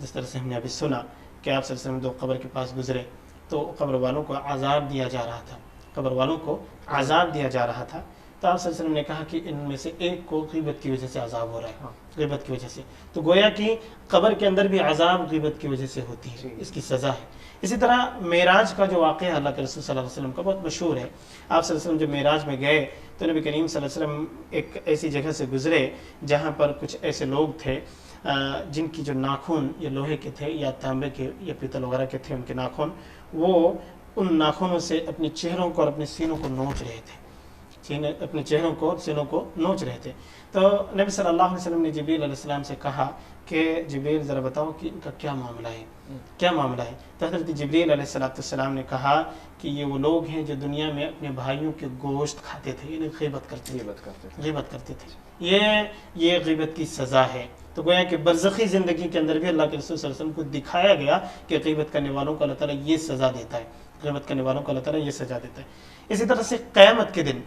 جس طرح سے ہم نے ابھی سنا کہ آپ صلی اللہ علیہ وسلم دو قبر کے پاس گزرے تو قبر والوں کو عذاب دیا جا رہا تھا. تو آپ صلی اللہ علیہ وسلم نے کہا کہ ان میں سے ایک کو غیبت کی وجہ سے عذاب ہو رہا ہے، غیبت کی وجہ سے. تو گویا کہ قبر کے اندر بھی عذاب غیبت کی وجہ سے ہوتی ہے، اس کی سزا ہے. اسی طرح معراج کا جو واقعہ اللہ کے رسول صلی اللہ علیہ وسلم کا بہت مشہور ہے. آپ صلی اللہ علیہ وسلم جب معراج میں گئے تو نبی کریم صلی اللہ علیہ وسلم ایک ایسی جگہ سے گزرے جہاں پر کچھ ایسے لوگ تھے جن کی جو ناخن یا لوہے کے تھے یا تانبے کے یا پیتل وغیرہ کے تھے، ان کے ناخن، وہ ان ناخنوں سے اپنے چہروں کو اور اپنے سینوں کو نوچ رہے تھے. اپنے چہروں کو سینوں کو نوچ رہے تھے. تو نبی صلی اللہ علیہ وسلم نے جبریل علیہ السلام سے کہا کہ جبریل ذرا بتاؤ کہ ان کا کیا معاملہ ہے. تو حضرت جبریل علیہ السلام نے کہا کہ یہ وہ لوگ ہیں جو دنیا میں اپنے بھائیوں کے گوشت کھاتے تھے، یعنی غیبت کرتے تھے. یہ غیبت کی سزا ہے. تو گویا کہ برزخی زندگی کے اندر بھی اللہ کے رسول صلی اللہ علیہ وسلم کو دکھایا گیا کہ غیبت کرنے والوں کو اللہ تعالیٰ یہ سزا دیتا ہے. اسی طرح سے قیامت کے دن،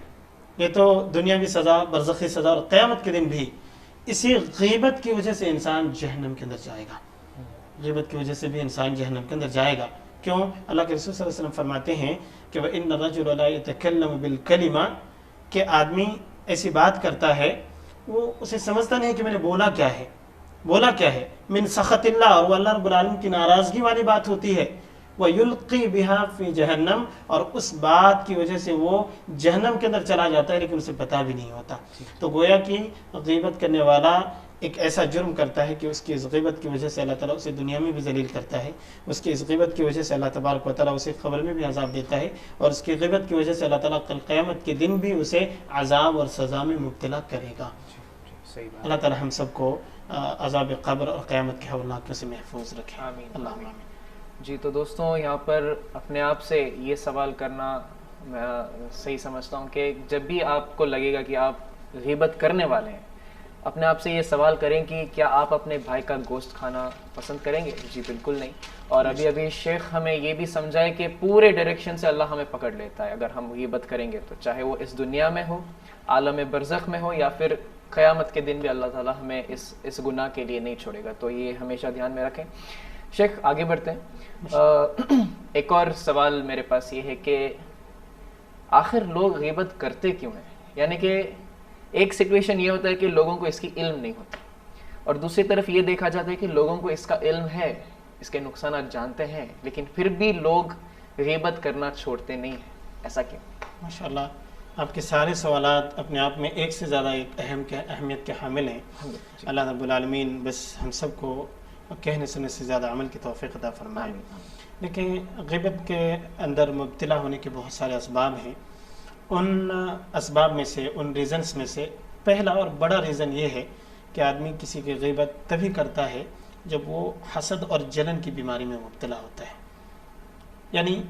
یہ تو دنیاوی سزا، برزخی سزا، اور قیامت کے دن بھی اسی غیبت کی وجہ سے انسان جہنم کے اندر جائے گا. کیوں؟ اللہ کے رسول صلی اللہ علیہ وسلم فرماتے ہیں کہ وَإِنَّ الرَّجُلَ لَا يَتَكَلَّمُ بِالْكَلِمَةِ، کہ آدمی ایسی بات کرتا ہے وہ اسے سمجھتا نہیں کہ میں نے بولا کیا ہے من سخط اللہ، اور وہ اللہ رب العالمین کی ناراضگی والی بات ہوتی ہے. وَيُلْقِي بِهَا فِي جَهَنَّمْ، اور اس بات کی وجہ سے وہ جہنم کے اندر چلا جاتا ہے لیکن اسے پتہ بھی نہیں ہوتا. تو گویا کہ غیبت کرنے والا ایک ایسا جرم کرتا ہے کہ اس کی اس غیبت کی وجہ سے اللہ تعالیٰ اسے دنیا میں بھی ذلیل کرتا ہے. اس کی اس غیبت کی وجہ سے اللہ تبارک و تعالیٰ اسے قبر میں بھی عذاب دیتا ہے، اور اس کی غیبت کی وجہ سے اللہ تعالیٰ کل قیامت کے دن بھی اسے عذاب اور سزا میں مبتلا کرے گا. اللہ تعالیٰ ہم سب کو عذاب قبر اور قیامت کے ہولناکیوں سے محفوظ رکھے. آمین. جی تو دوستوں، یہاں پر اپنے آپ سے یہ سوال کرنا میں صحیح سمجھتا ہوں کہ جب بھی آپ کو لگے گا کہ آپ غیبت کرنے والے ہیں، اپنے آپ سے یہ سوال کریں کہ کیا آپ اپنے بھائی کا گوشت کھانا پسند کریں گے؟ جی بالکل نہیں. اور ابھی شیخ ہمیں یہ بھی سمجھائے کہ پورے ڈائریکشن سے اللہ ہمیں پکڑ لیتا ہے اگر ہم غیبت کریں گے، تو چاہے وہ اس دنیا میں ہو، عالم برزخ میں ہو، یا پھر قیامت کے دن بھی اللہ تعالیٰ ہمیں اس گناہ کے لیے نہیں چھوڑے گا. تو یہ ہمیشہ دھیان میں رکھیں. شیخ آگے بڑھتے ہیں. ایک اور سوال میرے پاس یہ ہے کہ آخر لوگ غیبت کرتے کیوں ہیں؟ یعنی کہ ایک سچویشن یہ ہوتا ہے کہ لوگوں کو اس کی علم نہیں ہوتا، اور دوسری طرف یہ دیکھا جاتا ہے کہ لوگوں کو اس کا علم ہے، اس کے نقصانات جانتے ہیں، لیکن پھر بھی لوگ غیبت کرنا چھوڑتے نہیں ہیں. ایسا کیوں؟ ماشاءاللہ، آپ کے سارے سوالات اپنے آپ میں ایک سے زیادہ ایک اہمیت کے حامل ہیں. اللہ رب العالمین بس ہم سب کو کہنے سننے سے زیادہ عمل کی توفیق عطا فرمائے. لیکن غیبت کے اندر مبتلا ہونے کے بہت سارے اسباب ہیں. ان اسباب میں سے، ان ریزنز میں سے پہلا اور بڑا ریزن یہ ہے کہ آدمی کسی کی غیبت تبھی کرتا ہے جب وہ حسد اور جلن کی بیماری میں مبتلا ہوتا ہے. یعنی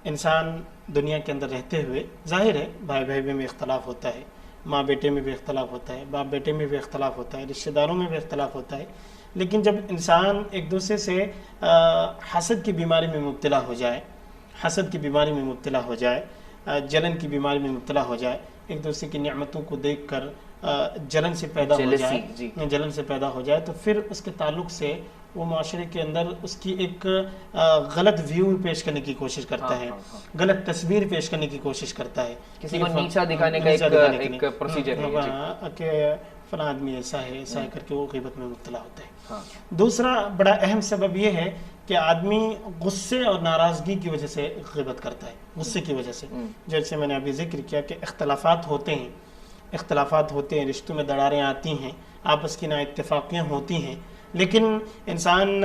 انسان دنیا کے اندر رہتے ہوئے، ظاہر ہے بھائی بھائی میں اختلاف ہوتا ہے، ماں بیٹے میں بھی اختلاف ہوتا ہے، باپ بیٹے میں بھی اختلاف ہوتا ہے، رشتہ داروں میں بھی اختلاف ہوتا ہے. لیکن جب انسان ایک دوسرے سے حسد کی بیماری میں مبتلا ہو جائے، جلن کی بیماری میں مبتلا ہو جائے، ایک دوسرے کی نعمتوں کو دیکھ کر جلن سے پیدا ہو جائے، تو پھر اس کے تعلق سے وہ معاشرے کے اندر اس کی ایک غلط ویو پیش کرنے کی کوشش کرتا ہے، غلط تصویر پیش کرنے کی کوشش کرتا ہے، کسی کو نیچا دکھانے کا ایک پروسیجر ہے کہ فلاں آدمی ایسا ہے کر کے وہ غیبت میں مبتلا ہوتا ہے. ہاں. دوسرا بڑا اہم سبب یہ ہے کہ آدمی غصے اور ناراضگی کی وجہ سے غیبت کرتا ہے, غصے کی وجہ سے. جیسے میں نے ابھی ذکر کیا کہ اختلافات ہوتے ہیں, رشتوں میں دراڑیں آتی ہیں, آپس کی نا اتفاقیاں ہوتی ہیں, لیکن انسان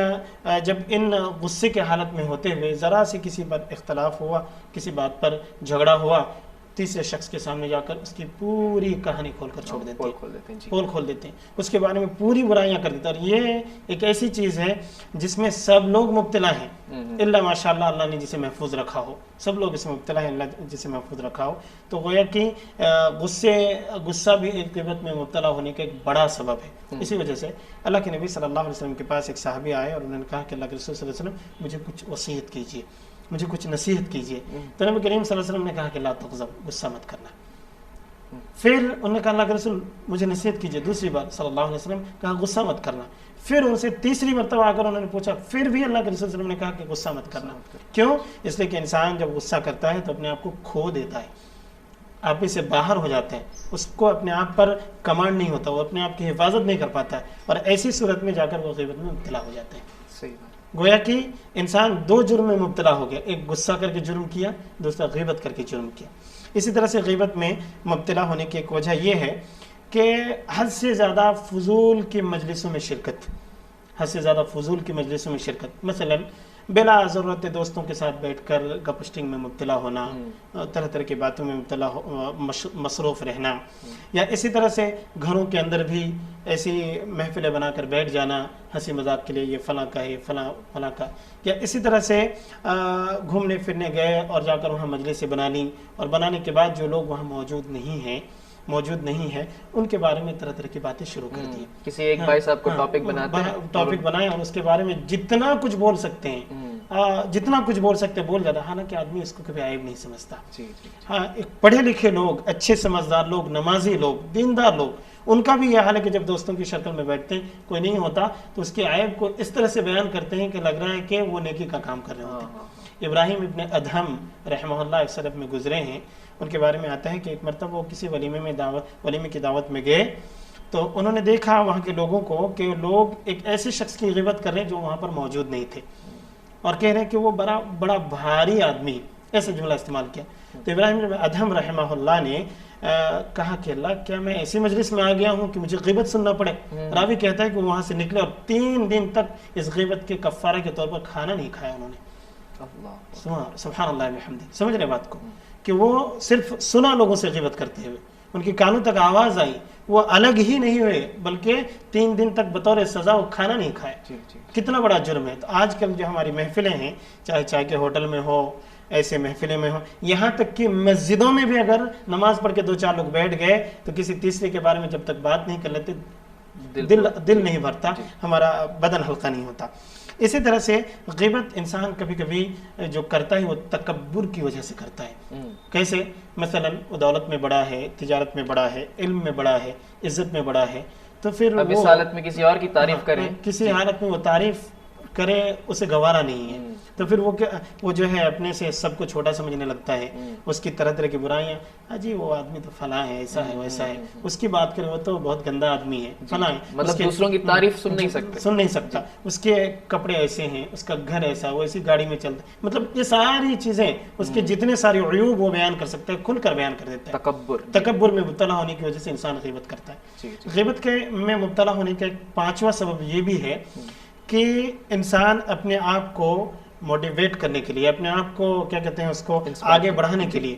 جب ان غصے کے حالت میں ہوتے ہوئے ذرا سے کسی پر اختلاف ہوا, کسی بات پر جھگڑا ہوا, تیسرے شخص کے سامنے جا کر اس کی پوری کہانی کھول کر چھوڑ دیتے ہیں, پول کھول دیتے ہیں, اس کے بارے میں پوری برائیاں کر دیتے ہیں. اور یہ ایک ایسی چیز ہے جس میں سب لوگ مبتلا ہیں, اللہ ماشاء اللہ اللہ نے جسے محفوظ رکھا ہو, سب لوگ اس میں مبتلا ہیں, اللہ جسے محفوظ رکھا ہو. تو گویا کہ غصہ بھی ایک غیبت میں مبتلا ہونے کا ایک بڑا سبب ہے. اسی وجہ سے اللہ کے نبی صلی اللہ علیہ وسلم کے پاس ایک صحابی آئے اور انہوں نے کہا کہ اللہ کے رسول صلی اللہ علیہ وسلم مجھے کچھ وصیت کیجیے, مجھے کچھ نصیحت کیجیے. تو نبی کریم صلی اللہ علیہ وسلم نے کہا کہ لا تغضب, غصہ مت کرنا. پھر انہوں نے کہا اللہ کے رسول مجھے نصیحت کیجیے, دوسری بار صلی اللہ علیہ وسلم کہا غصہ مت کرنا. پھر ان سے تیسری مرتبہ آ کر انہوں نے پوچھا, پھر بھی اللہ کے رسول صلی اللہ علیہ وسلم نے کہا کہ غصہ مت کرنا. کیوں؟ اس لیے کہ انسان جب غصہ کرتا ہے تو اپنے آپ کو کھو دیتا ہے, آپ سے باہر ہو جاتا ہے, اس کو اپنے آپ پر کمانڈ نہیں ہوتا, وہ اپنے آپ کی حفاظت نہیں کر پاتا ہے, اور ایسی صورت میں جا کر وہ غیبت میں مبتلا ہو جاتے ہیں. صحیح بات. گویا کہ انسان دو جرم میں مبتلا ہو گیا, ایک غصہ کر کے جرم کیا, دوسرا غیبت کر کے جرم کیا. اسی طرح سے غیبت میں مبتلا ہونے کی ایک وجہ یہ ہے کہ حد سے زیادہ فضول کی مجلسوں میں شرکت, مثلا بلا ضرورت دوستوں کے ساتھ بیٹھ کر گپشٹنگ میں مبتلا ہونا, طرح طرح کی باتوں میں مبتلا مصروف رہنا, یا اسی طرح سے گھروں کے اندر بھی ایسی محفلیں بنا کر بیٹھ جانا ہنسی مذاق کے لیے, یہ فلاں کا ہے فلاں کا, یا اسی طرح سے گھومنے پھرنے گئے اور جا کر وہاں مجلسیں بنا لیں, اور بنانے کے بعد جو لوگ وہاں موجود نہیں ہیں ان کے بارے میں طرح طرح کی باتیں شروع کر دی. کسی ایک بھائی صاحب کو ٹاپک بنائیں اور اس کے بارے میں جتنا کچھ بول سکتے ہیں بول جاتا ہے, حالانکہ آدمی اس کو کبھی عیب نہیں سمجھتا. ہاں, ایک پڑھے لکھے لوگ, اچھے سمجھدار لوگ, نمازی لوگ, دیندار لوگ, ان کا بھی یہ حال ہے کہ جب دوستوں کی شکل میں بیٹھتے ہیں کوئی نہیں ہوتا تو اس کے عیب کو اس طرح سے بیان کرتے ہیں کہ لگ رہا ہے کہ وہ نیکی کا کام کر رہے ہوتے ہیں. ابراہیم ابن ادہم رحمہ اللہ ایک سلف میں گزرے ہیں, ان کے بارے میں آتا ہے کہ ایک مرتبہ وہ کسی ولیمے کی دعوت میں گئے تو انہوں نے دیکھا وہاں کے لوگوں کو کہ لوگ ایک ایسے شخص کی غیبت کر رہے ہیں جو وہاں پر موجود نہیں تھے, اور کہہ رہے ہیں کہ وہ بڑا بھاری آدمی, ایسا جملہ استعمال کیا. تو ابراہیم ابن ادہم رحمہ اللہ نے کہا کہ اللہ کیا میں ایسی مجلس میں آ گیا ہوں کہ مجھے غیبت سننا پڑے. راوی کہتا ہے کہ وہاں سے نکلے اور 3 دن تک اس غیبت کے کفارے کے طور پر کھانا نہیں کھایا انہوں نے. سبحان اللہ بحمدہ, سمجھ رہے بات کو, کہ وہ صرف سنا لوگوں سے غیبت کرتے ہوئے, ان کی کانوں تک آواز آئی, وہ الگ ہی نہیں ہوئے بلکہ 3 دن تک بطور سزا وہ کھانا نہیں کھائے. کتنا بڑا جرم ہے. تو آج کل جو ہماری محفلیں ہیں, چاہے چائے کے ہوٹل میں ہو, ایسے محفلیں میں ہو, یہاں تک کہ مسجدوں میں بھی اگر نماز پڑھ کے 2-4 لوگ بیٹھ گئے تو کسی تیسرے کے بارے میں جب تک بات نہیں کر لیتے دل نہیں بھرتا, ہمارا بدن ہلکا نہیں ہوتا. اسی طرح سے غیبت انسان کبھی کبھی جو کرتا ہے وہ تکبر کی وجہ سے کرتا ہے. کیسے؟ مثلا وہ دولت میں بڑا ہے, تجارت میں بڑا ہے, علم میں بڑا ہے, عزت میں بڑا ہے, تو پھر اب اس حالت میں کسی اور کی تعریف کرے, کسی حالت میں وہ تعریف کرے اسے گوارا نہیں ہے, تو پھر وہ جو ہے اپنے سے سب کو چھوٹا سمجھنے لگتا ہے, اس کی طرح طرح کی برائیاں, جی وہ آدمی تو فلاں ہے, ایسا ہے ویسا ہے, اس کی بات کرے وہ تو بہت گندا آدمی ہے, فلاں ہے, مطلب دوسروں کی تعریف سن نہیں سکتا, اس کے کپڑے ایسے ہیں, اس کا گھر ایسا, وہ ایسی گاڑی میں چلتا ہے, مطلب یہ ساری چیزیں اس کے جتنے سارے عیوب وہ بیان کر سکتا ہے, کھل کر بیان کر دیتا ہے. تکبر میں مبتلا ہونے کی وجہ سے انسان غیبت کرتا ہے. غیبت میں مبتلا ہونے کا ایک 5واں سبب یہ بھی ہے کہ انسان اپنے آپ کو موٹیویٹ کرنے کے لیے, اپنے آپ کو کیا کہتے ہیں اس کو آگے بڑھانے کے لیے,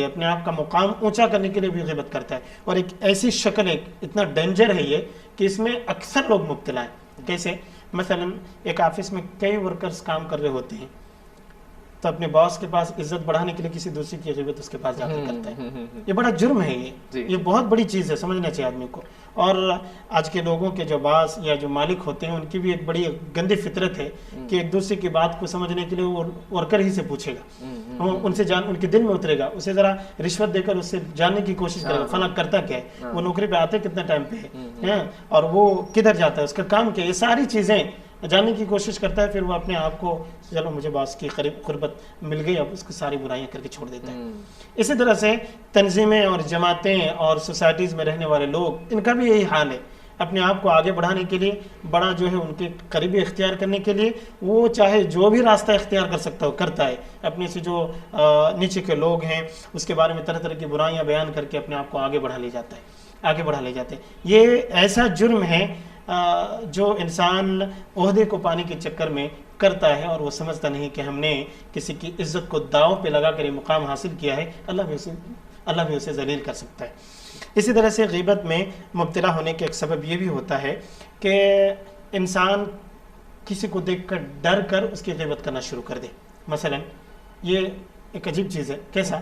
اپنے آپ کا مقام اونچا کرنے کے لیے بھی غیبت کرتا ہے. اور ایک ایسی شکل ہے, اتنا ڈینجر ہے یہ کہ اس میں اکثر لوگ مبتلا ہیں. کیسے؟ مثلا ایک آفس میں کئی ورکرز کام کر رہے ہوتے ہیں, تو اپنے باس کے پاس عزت بڑھانے کے لیے کسی دوسری کی غیبت اس کے پاس جا کر کرتا ہے. یہ بڑا جرم ہے, یہ بہت بڑی چیز ہے, سمجھنا چاہیے آدمی کو. اور آج کے لوگوں کے جو باس یا جو مالک ہوتے ہیں ان کی بھی ایک بڑی گندی فطرت ہے کہ ایک دوسرے کی بات کو سمجھنے کے لیے وہ ورکر ہی سے پوچھے گا, ان سے ان کے دل میں اترے گا, اسے ذرا رشوت دے کر اس سے جاننے کی کوشش کرے گا فلاں کرتا کیا ہے, وہ نوکری پہ آتے کتنے ٹائم پہ ہے, اور وہ کدھر جاتا ہے, اس کا کام کیا ہے. یہ ساری چیزیں جاننے کی کوشش کرتا ہے، پھر وہ اپنے آپ کو چلو مجھے باس کی قریب قربت مل گئی، اب اس کو ساری برائیاں کر کے چھوڑ دیتا ہے۔ اسی طرح سے تنظیمیں اور جماعتیں اور سوسائٹیز میں رہنے والے لوگ، ان کا بھی یہی حال ہے، اپنے آپ کو آگے بڑھانے کے لیے، بڑا جو ہے ان کے قریبی اختیار کرنے کے لیے وہ چاہے جو بھی راستہ اختیار کر سکتا ہو کرتا ہے، اپنے سے جو نیچے کے لوگ ہیں اس کے بارے میں طرح طرح کی برائیاں بیان کر کے اپنے آپ کو آگے بڑھا لے جاتا ہے، آگے بڑھا لے جاتے ہیں۔ یہ ایسا جرم ہے جو انسان عہدے کو پانے کے چکر میں کرتا ہے اور وہ سمجھتا نہیں کہ ہم نے کسی کی عزت کو داؤ پہ لگا کر یہ مقام حاصل کیا ہے، اللہ بھی اسے ذلیل کر سکتا ہے۔ اسی طرح سے غیبت میں مبتلا ہونے کے ایک سبب یہ بھی ہوتا ہے کہ انسان کسی کو دیکھ کر ڈر کر اس کی غیبت کرنا شروع کر دے۔ مثلا یہ ایک عجیب چیز ہے، کیسا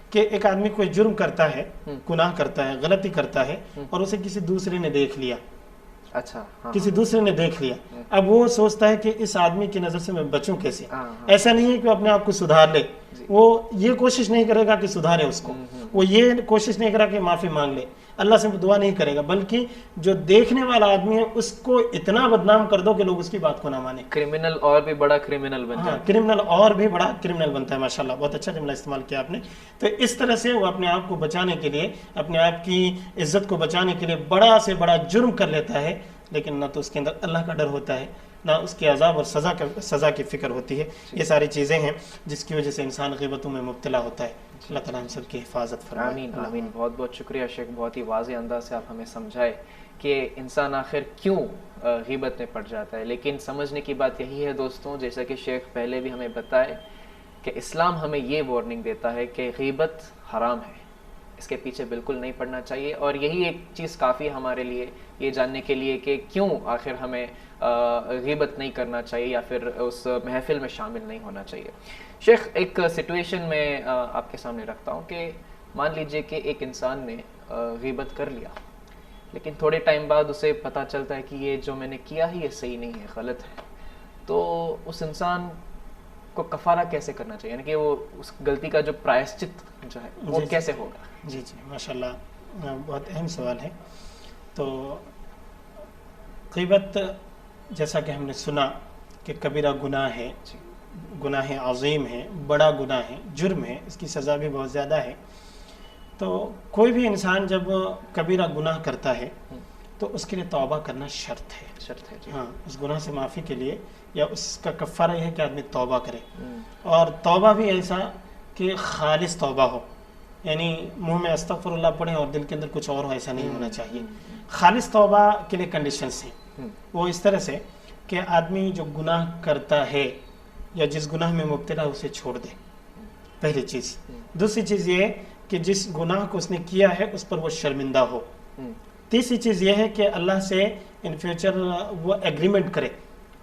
کہ ایک آدمی کوئی جرم کرتا ہے، گناہ کرتا ہے، غلطی کرتا ہے، اور اسے کسی دوسرے نے دیکھ لیا، اچھا کسی دوسرے نے دیکھ لیا، اب وہ سوچتا ہے کہ اس آدمی کی نظر سے میں بچوں کیسے۔ ایسا نہیں ہے کہ وہ اپنے آپ کو سدھار لے، وہ یہ کوشش نہیں کرے گا کہ سدھارے اس کو، وہ یہ کوشش نہیں کرے گا کہ معافی مانگ لے، اللہ سے دعا نہیں کرے گا، بلکہ جو دیکھنے والا آدمی ہے اس کو اتنا بدنام کر دو کہ لوگ اس کی بات کو نہ مانیں، کرمنل اور بھی بڑا کرمنل بن جائے، کرمنل اور بھی بڑا کرمنل بنتا ہے۔ ماشاءاللہ بہت اچھا جملہ استعمال کیا آپ نے۔ تو اس طرح سے وہ اپنے آپ کو بچانے کے لیے، اپنے آپ کی عزت کو بچانے کے لیے بڑا سے بڑا جرم کر لیتا ہے، لیکن نہ تو اس کے اندر اللہ کا ڈر ہوتا ہے، نہ اس کے عذاب اور سزا کی فکر ہوتی ہے۔ یہ ساری چیزیں ہیں جس کی وجہ سے انسان غیبتوں میں مبتلا ہوتا ہے۔ اللہ تعالیٰ ہم سب کی حفاظت فرمائے۔ آمین آمین۔ بہت بہت شکریہ شیخ، بہت ہی واضح انداز سے آپ ہمیں سمجھائے کہ انسان آخر کیوں غیبت میں پڑ جاتا ہے۔ لیکن سمجھنے کی بات یہی ہے دوستوں، جیسا کہ شیخ پہلے بھی ہمیں بتائے کہ اسلام ہمیں یہ وارننگ دیتا ہے کہ غیبت حرام ہے، اس کے پیچھے بالکل نہیں پڑنا چاہیے، اور یہی ایک چیز کافی ہے ہمارے لیے یہ جاننے کے لیے کہ کیوں آخر ہمیں غیبت نہیں کرنا چاہیے یا پھر اس محفل میں شامل نہیں ہونا چاہیے۔ شیخ، ایک سچویشن میں آپ کے سامنے رکھتا ہوں کہ مان لیجئے کہ ایک انسان نے غیبت کر لیا، لیکن تھوڑے ٹائم بعد اسے پتہ چلتا ہے کہ یہ جو میں نے کیا ہے یہ صحیح نہیں ہے، غلط ہے، تو اس انسان کو کفارہ کیسے کرنا چاہیے، یعنی کہ وہ اس غلطی کا جو پرائشچت جو ہے وہ کیسے ہوگا؟ جی ماشاءاللہ بہت اہم سوال ہے۔ تو غیبت جیسا کہ ہم نے سنا کہ کبیرہ گناہ ہے، گناہ عظیم ہے، بڑا گناہ ہے، جرم ہے، اس کی سزا بھی بہت زیادہ ہے۔ تو کوئی بھی انسان جب کبیرہ گناہ کرتا ہے تو اس کے لیے توبہ کرنا شرط ہے جی۔ ہاں، اس گناہ سے معافی کے لیے یا اس کا کفارہ یہ ہے کہ آدمی توبہ کرے، اور توبہ بھی ایسا کہ خالص توبہ ہو، یعنی منہ میں استغفر اللہ پڑھے اور دل کے اندر کچھ اور ہو، ایسا نہیں ہونا چاہیے۔ خالص توبہ کے لیے کنڈیشنز ہیں، وہ اس طرح سے کہ آدمی جو گناہ کرتا ہے یا جس گناہ میں مبتلا اسے چھوڑ دے، پہلی چیز۔ دوسری چیز یہ کہ جس گناہ کو اس نے کیا ہے اس پر وہ شرمندہ ہو۔ تیسری چیز یہ ہے کہ اللہ سے ان فیوچر وہ ایگریمنٹ کرے،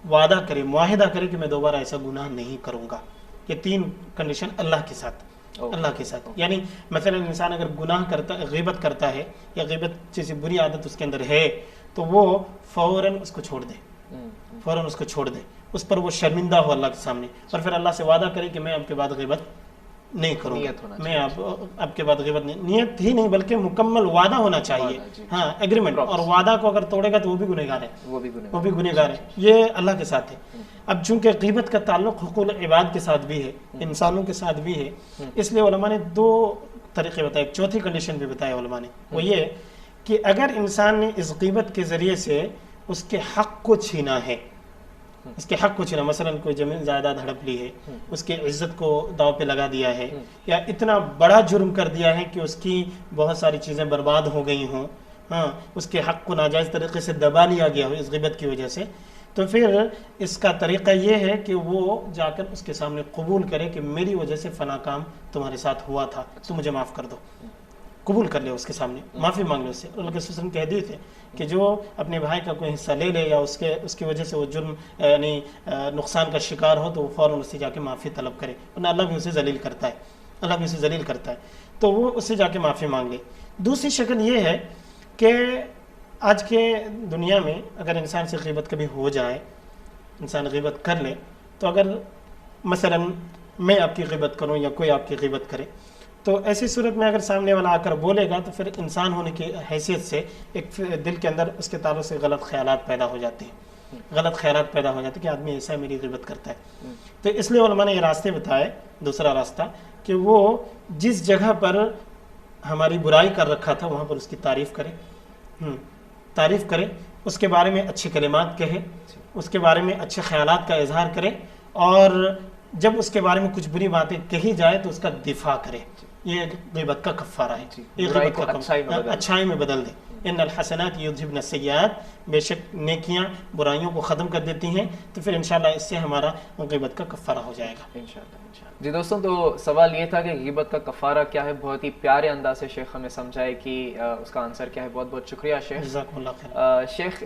وعدہ کرے، معاہدہ کرے کہ میں دوبارہ ایسا گناہ نہیں کروں گا۔ یہ تین کنڈیشن اللہ کے ساتھ، اللہ کے ساتھ۔ یعنی مثلا انسان اگر گناہ کرتا، غیبت کرتا ہے یا غیبت جیسی بری عادت اس کے اندر ہے تو وہ فوراً اس کو چھوڑ دے، فوراً اس کو چھوڑ دے، اس پر وہ شرمندہ ہو اللہ کے سامنے، اور پھر اللہ سے وعدہ کرے کہ میں اب کے بعد غیبت نہیں کروں گا، میں اب کے بعد غیبت نہیں، نیت ہی نہیں بلکہ مکمل وعدہ ہونا چاہیے، ہاں ایگریمنٹ، اور وعدہ کو اگر توڑے گا تو وہ بھی گنہگار ہے، وہ بھی گنہگار ہے۔ یہ اللہ کے ساتھ ہے۔ اب چونکہ غیبت کا تعلق حقوق العباد کے ساتھ بھی ہے، انسانوں کے ساتھ بھی ہے، اس لیے علماء نے دو طریقے بتائے، ایک چوتھی کنڈیشن بھی بتایا علماء نے، وہ یہ کہ اگر انسان نے اس غیبت کے ذریعے سے اس کے حق کو چھینا ہے، اس کے حق کو چھینا، مثلا کوئی زمین جائیداد ہڑپ لی ہے، اس کی عزت کو داؤ پہ لگا دیا ہے، یا اتنا بڑا جرم کر دیا ہے کہ اس کی بہت ساری چیزیں برباد ہو گئی ہوں، ہاں اس کے حق کو ناجائز طریقے سے دبا لیا گیا ہو اس غیبت کی وجہ سے، تو پھر اس کا طریقہ یہ ہے کہ وہ جا کر اس کے سامنے قبول کرے کہ میری وجہ سے فلاں کام تمہارے ساتھ ہوا تھا، تو مجھے معاف کر دو، قبول کر لے، اس کے سامنے معافی مانگ لے اس سے۔ اللہ کے وسلم کی حدیث ہے کہ جو اپنے بھائی کا کوئی حصہ لے لے یا اس کی وجہ سے وہ جرم یعنی نقصان کا شکار ہو تو وہ فوراً اس سے جا کے معافی طلب کرے، ورنہ اللہ بھی اسے ذلیل کرتا ہے، اللہ بھی اسے ذلیل کرتا ہے، تو وہ اس سے جا کے معافی مانگ لے۔ دوسری شکل یہ ہے کہ آج کے دنیا میں اگر انسان سے غیبت کبھی ہو جائے، انسان غیبت کر لے، تو اگر مثلا میں آپ کی غیبت کروں یا کوئی آپ کی غیبت کرے، تو ایسی صورت میں اگر سامنے والا آ کر بولے گا تو پھر انسان ہونے کی حیثیت سے ایک دل کے اندر اس کے تعلق سے غلط خیالات پیدا ہو جاتے ہیں، غلط خیالات پیدا ہو جاتے کہ آدمی ایسا ہے میری غیبت کرتا ہے. تو اس لیے علماء نے یہ راستے بتائے. دوسرا راستہ کہ وہ جس جگہ پر ہماری برائی کر رکھا تھا وہاں پر اس کی تعریف کرے, تعریف کرے, اس کے بارے میں اچھے کلمات کہے, اس کے بارے میں اچھے خیالات کا اظہار کرے, اور جب اس کے بارے میں کچھ بری باتیں کہی جائے تو اس کا دفاع کرے. یہ غیبت کا کفارہ ہے, یہ غیبت کا اچھائی میں بدل دے. ان الحسنات یذھبن السیئات, بے شک نیکیاں برائیوں کو ختم کر دیتی ہیں. تو پھر انشاءاللہ اس سے ہمارا غیبت کا کفارہ ہو جائے گا انشاءاللہ. جی دوستوں, تو سوال یہ تھا کہ غیبت کا کفارہ کیا ہے. بہت ہی پیارے انداز سے شیخ ہمیں سمجھائے کہ اس کا آنسر کیا ہے. بہت بہت شکریہ شیخ. جزاکم اللہ خیر. شیخ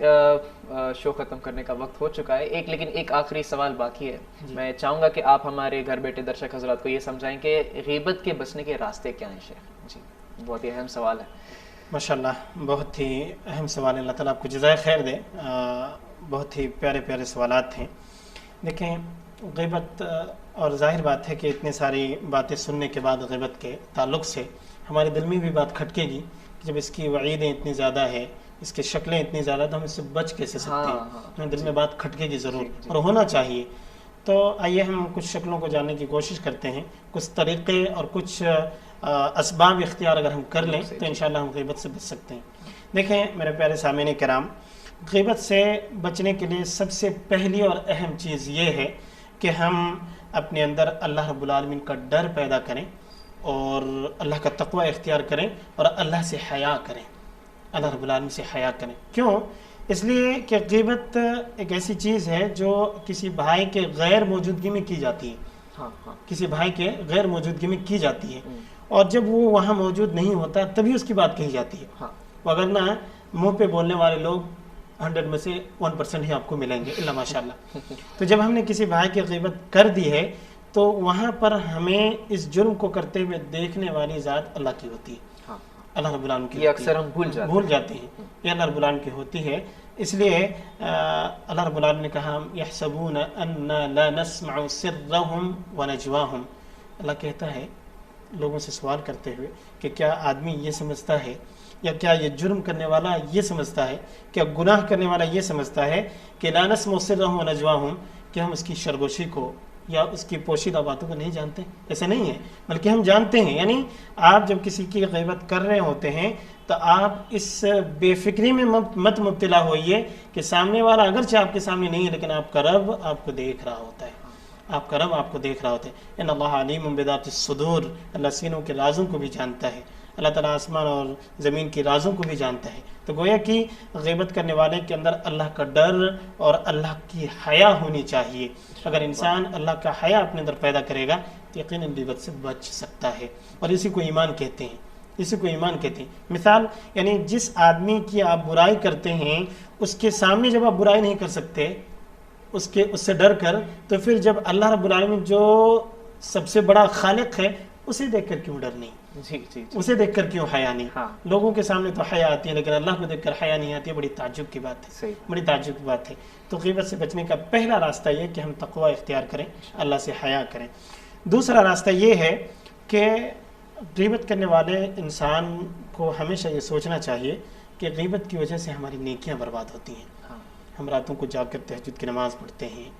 شو ختم کرنے کا وقت ہو چکا ہے, لیکن ایک آخری سوال باقی ہے. میں چاہوں گا کہ آپ ہمارے گھر بیٹھے درشک حضرات کو یہ سمجھائیں کہ غیبت کے بچنے کے راستے کیا ہیں شیخ. جی بہت ہی اہم سوال ہے. ماشاءاللہ, بہت ہی اہم سوال ہے. اللہ تعالیٰ آپ کو جزائے خیر دے. بہت ہی پیارے پیارے سوالات ہیں. دیکھیں, غیبت, اور ظاہر بات ہے کہ اتنی ساری باتیں سننے کے بعد غیبت کے تعلق سے ہمارے دل میں بھی بات کھٹکے گی کہ جب اس کی وعیدیں اتنی زیادہ ہیں, اس کی شکلیں اتنی زیادہ, تو ہم اس سے بچ کیسے سکتے ہیں. دل میں بات کھٹکے گی ضرور, اور ہونا چاہیے. تو آئیے ہم کچھ شکلوں کو جاننے کی کوشش کرتے ہیں, کچھ طریقے اور کچھ اسباب اختیار اگر ہم کر لیں تو انشاءاللہ ہم غیبت سے بچ سکتے ہیں. دیکھیں میرے پیارے سامعین کرام, غیبت سے بچنے کے لیے سب سے پہلی اور اہم چیز یہ ہے کہ ہم اپنے اندر اللہ رب العالمین کا ڈر پیدا کریں, اور اللہ کا تقوی اختیار کریں, اور اللہ سے حیا کریں. اللہ رب العالمین سے حیا کریں. کیوں؟ اس لیے کہ غیبت ایک ایسی چیز ہے جو کسی بھائی کے غیر موجودگی میں کی جاتی ہے. کسی بھائی کے غیر موجودگی میں کی جاتی ہے, اور جب وہ وہاں موجود نہیں ہوتا تبھی اس کی بات کہی جاتی ہے. وگرنہ منہ پہ بولنے والے لوگ 100 میں سے 1% ہی آپ کو ملیں گے الا ماشاءاللہ. تو جب ہم نے کسی بھائی کی غیبت کر دی ہے تو وہاں پر ہمیں اس جرم کو کرتے ہوئے دیکھنے والی ذات اللہ کی ہوتی ہے, اللہ رب العالمین کی. یہ اکثر ہم بھول جاتے ہیں, یہ اللہ رب العالمین کی ہوتی ہے. اس لیے اللہ رب العالمین نے کہا یحسبون انا لا نسمع سرهم ونجواهم. اللہ کہتا ہے لوگوں سے سوال کرتے ہوئے کہ کیا آدمی یہ سمجھتا ہے, یا کیا یہ جرم کرنے والا یہ سمجھتا ہے, کیا گناہ کرنے والا یہ سمجھتا ہے کہ لا نسمع سرهم ونجواهم, کہ ہم اس کی سرگوشی کو یا اس کی پوشیدہ باتوں کو نہیں جانتے؟ ایسا نہیں ہے, بلکہ ہم جانتے ہیں. یعنی آپ جب کسی کی غیبت کر رہے ہوتے ہیں تو آپ اس بے فکری میں مت مبتلا ہوئیے کہ سامنے والا اگرچہ آپ کے سامنے نہیں ہے لیکن آپ کا رب آپ کو دیکھ رہا ہوتا ہے, آپ کا رب آپ کو دیکھ رہا ہوتا ہے. ان اللہ علیم بذات الصدور, اللہ سینوں کے رازوں کو بھی جانتا ہے. اللہ تعالیٰ آسمان اور زمین کی رازوں کو بھی جانتا ہے. تو گویا کہ غیبت کرنے والے کے اندر اللہ کا ڈر اور اللہ کی حیا ہونی چاہیے. اگر انسان اللہ کا حیا اپنے اندر پیدا کرے گا تو یقیناً غیبت سے بچ سکتا ہے, اور اسی کو ایمان کہتے ہیں. اسی کو ایمان کہتے ہیں. مثال, یعنی جس آدمی کی آپ برائی کرتے ہیں اس کے سامنے جب آپ برائی نہیں کر سکتے اس سے ڈر کر, تو پھر جب اللہ رب العالمین جو سب سے بڑا خالق ہے اسے دیکھ کر کیوں ڈر نہیں, اسے دیکھ کر کیوں حیا نہیں. لوگوں کے سامنے تو حیا آتی ہے لیکن اللہ کو دیکھ کر حیا نہیں آتی ہے. بڑی تعجب کی بات ہے, بڑی تعجب کی بات ہے. تو غیبت سے بچنے کا پہلا راستہ یہ کہ ہم تقوی اختیار کریں, اللہ سے حیا کریں. دوسرا راستہ یہ ہے کہ غیبت کرنے والے انسان کو ہمیشہ یہ سوچنا چاہیے کہ غیبت کی وجہ سے ہماری نیکیاں برباد ہوتی ہیں. ہم راتوں کو جاگ کر تہجد کی نماز پڑھتے ہیں,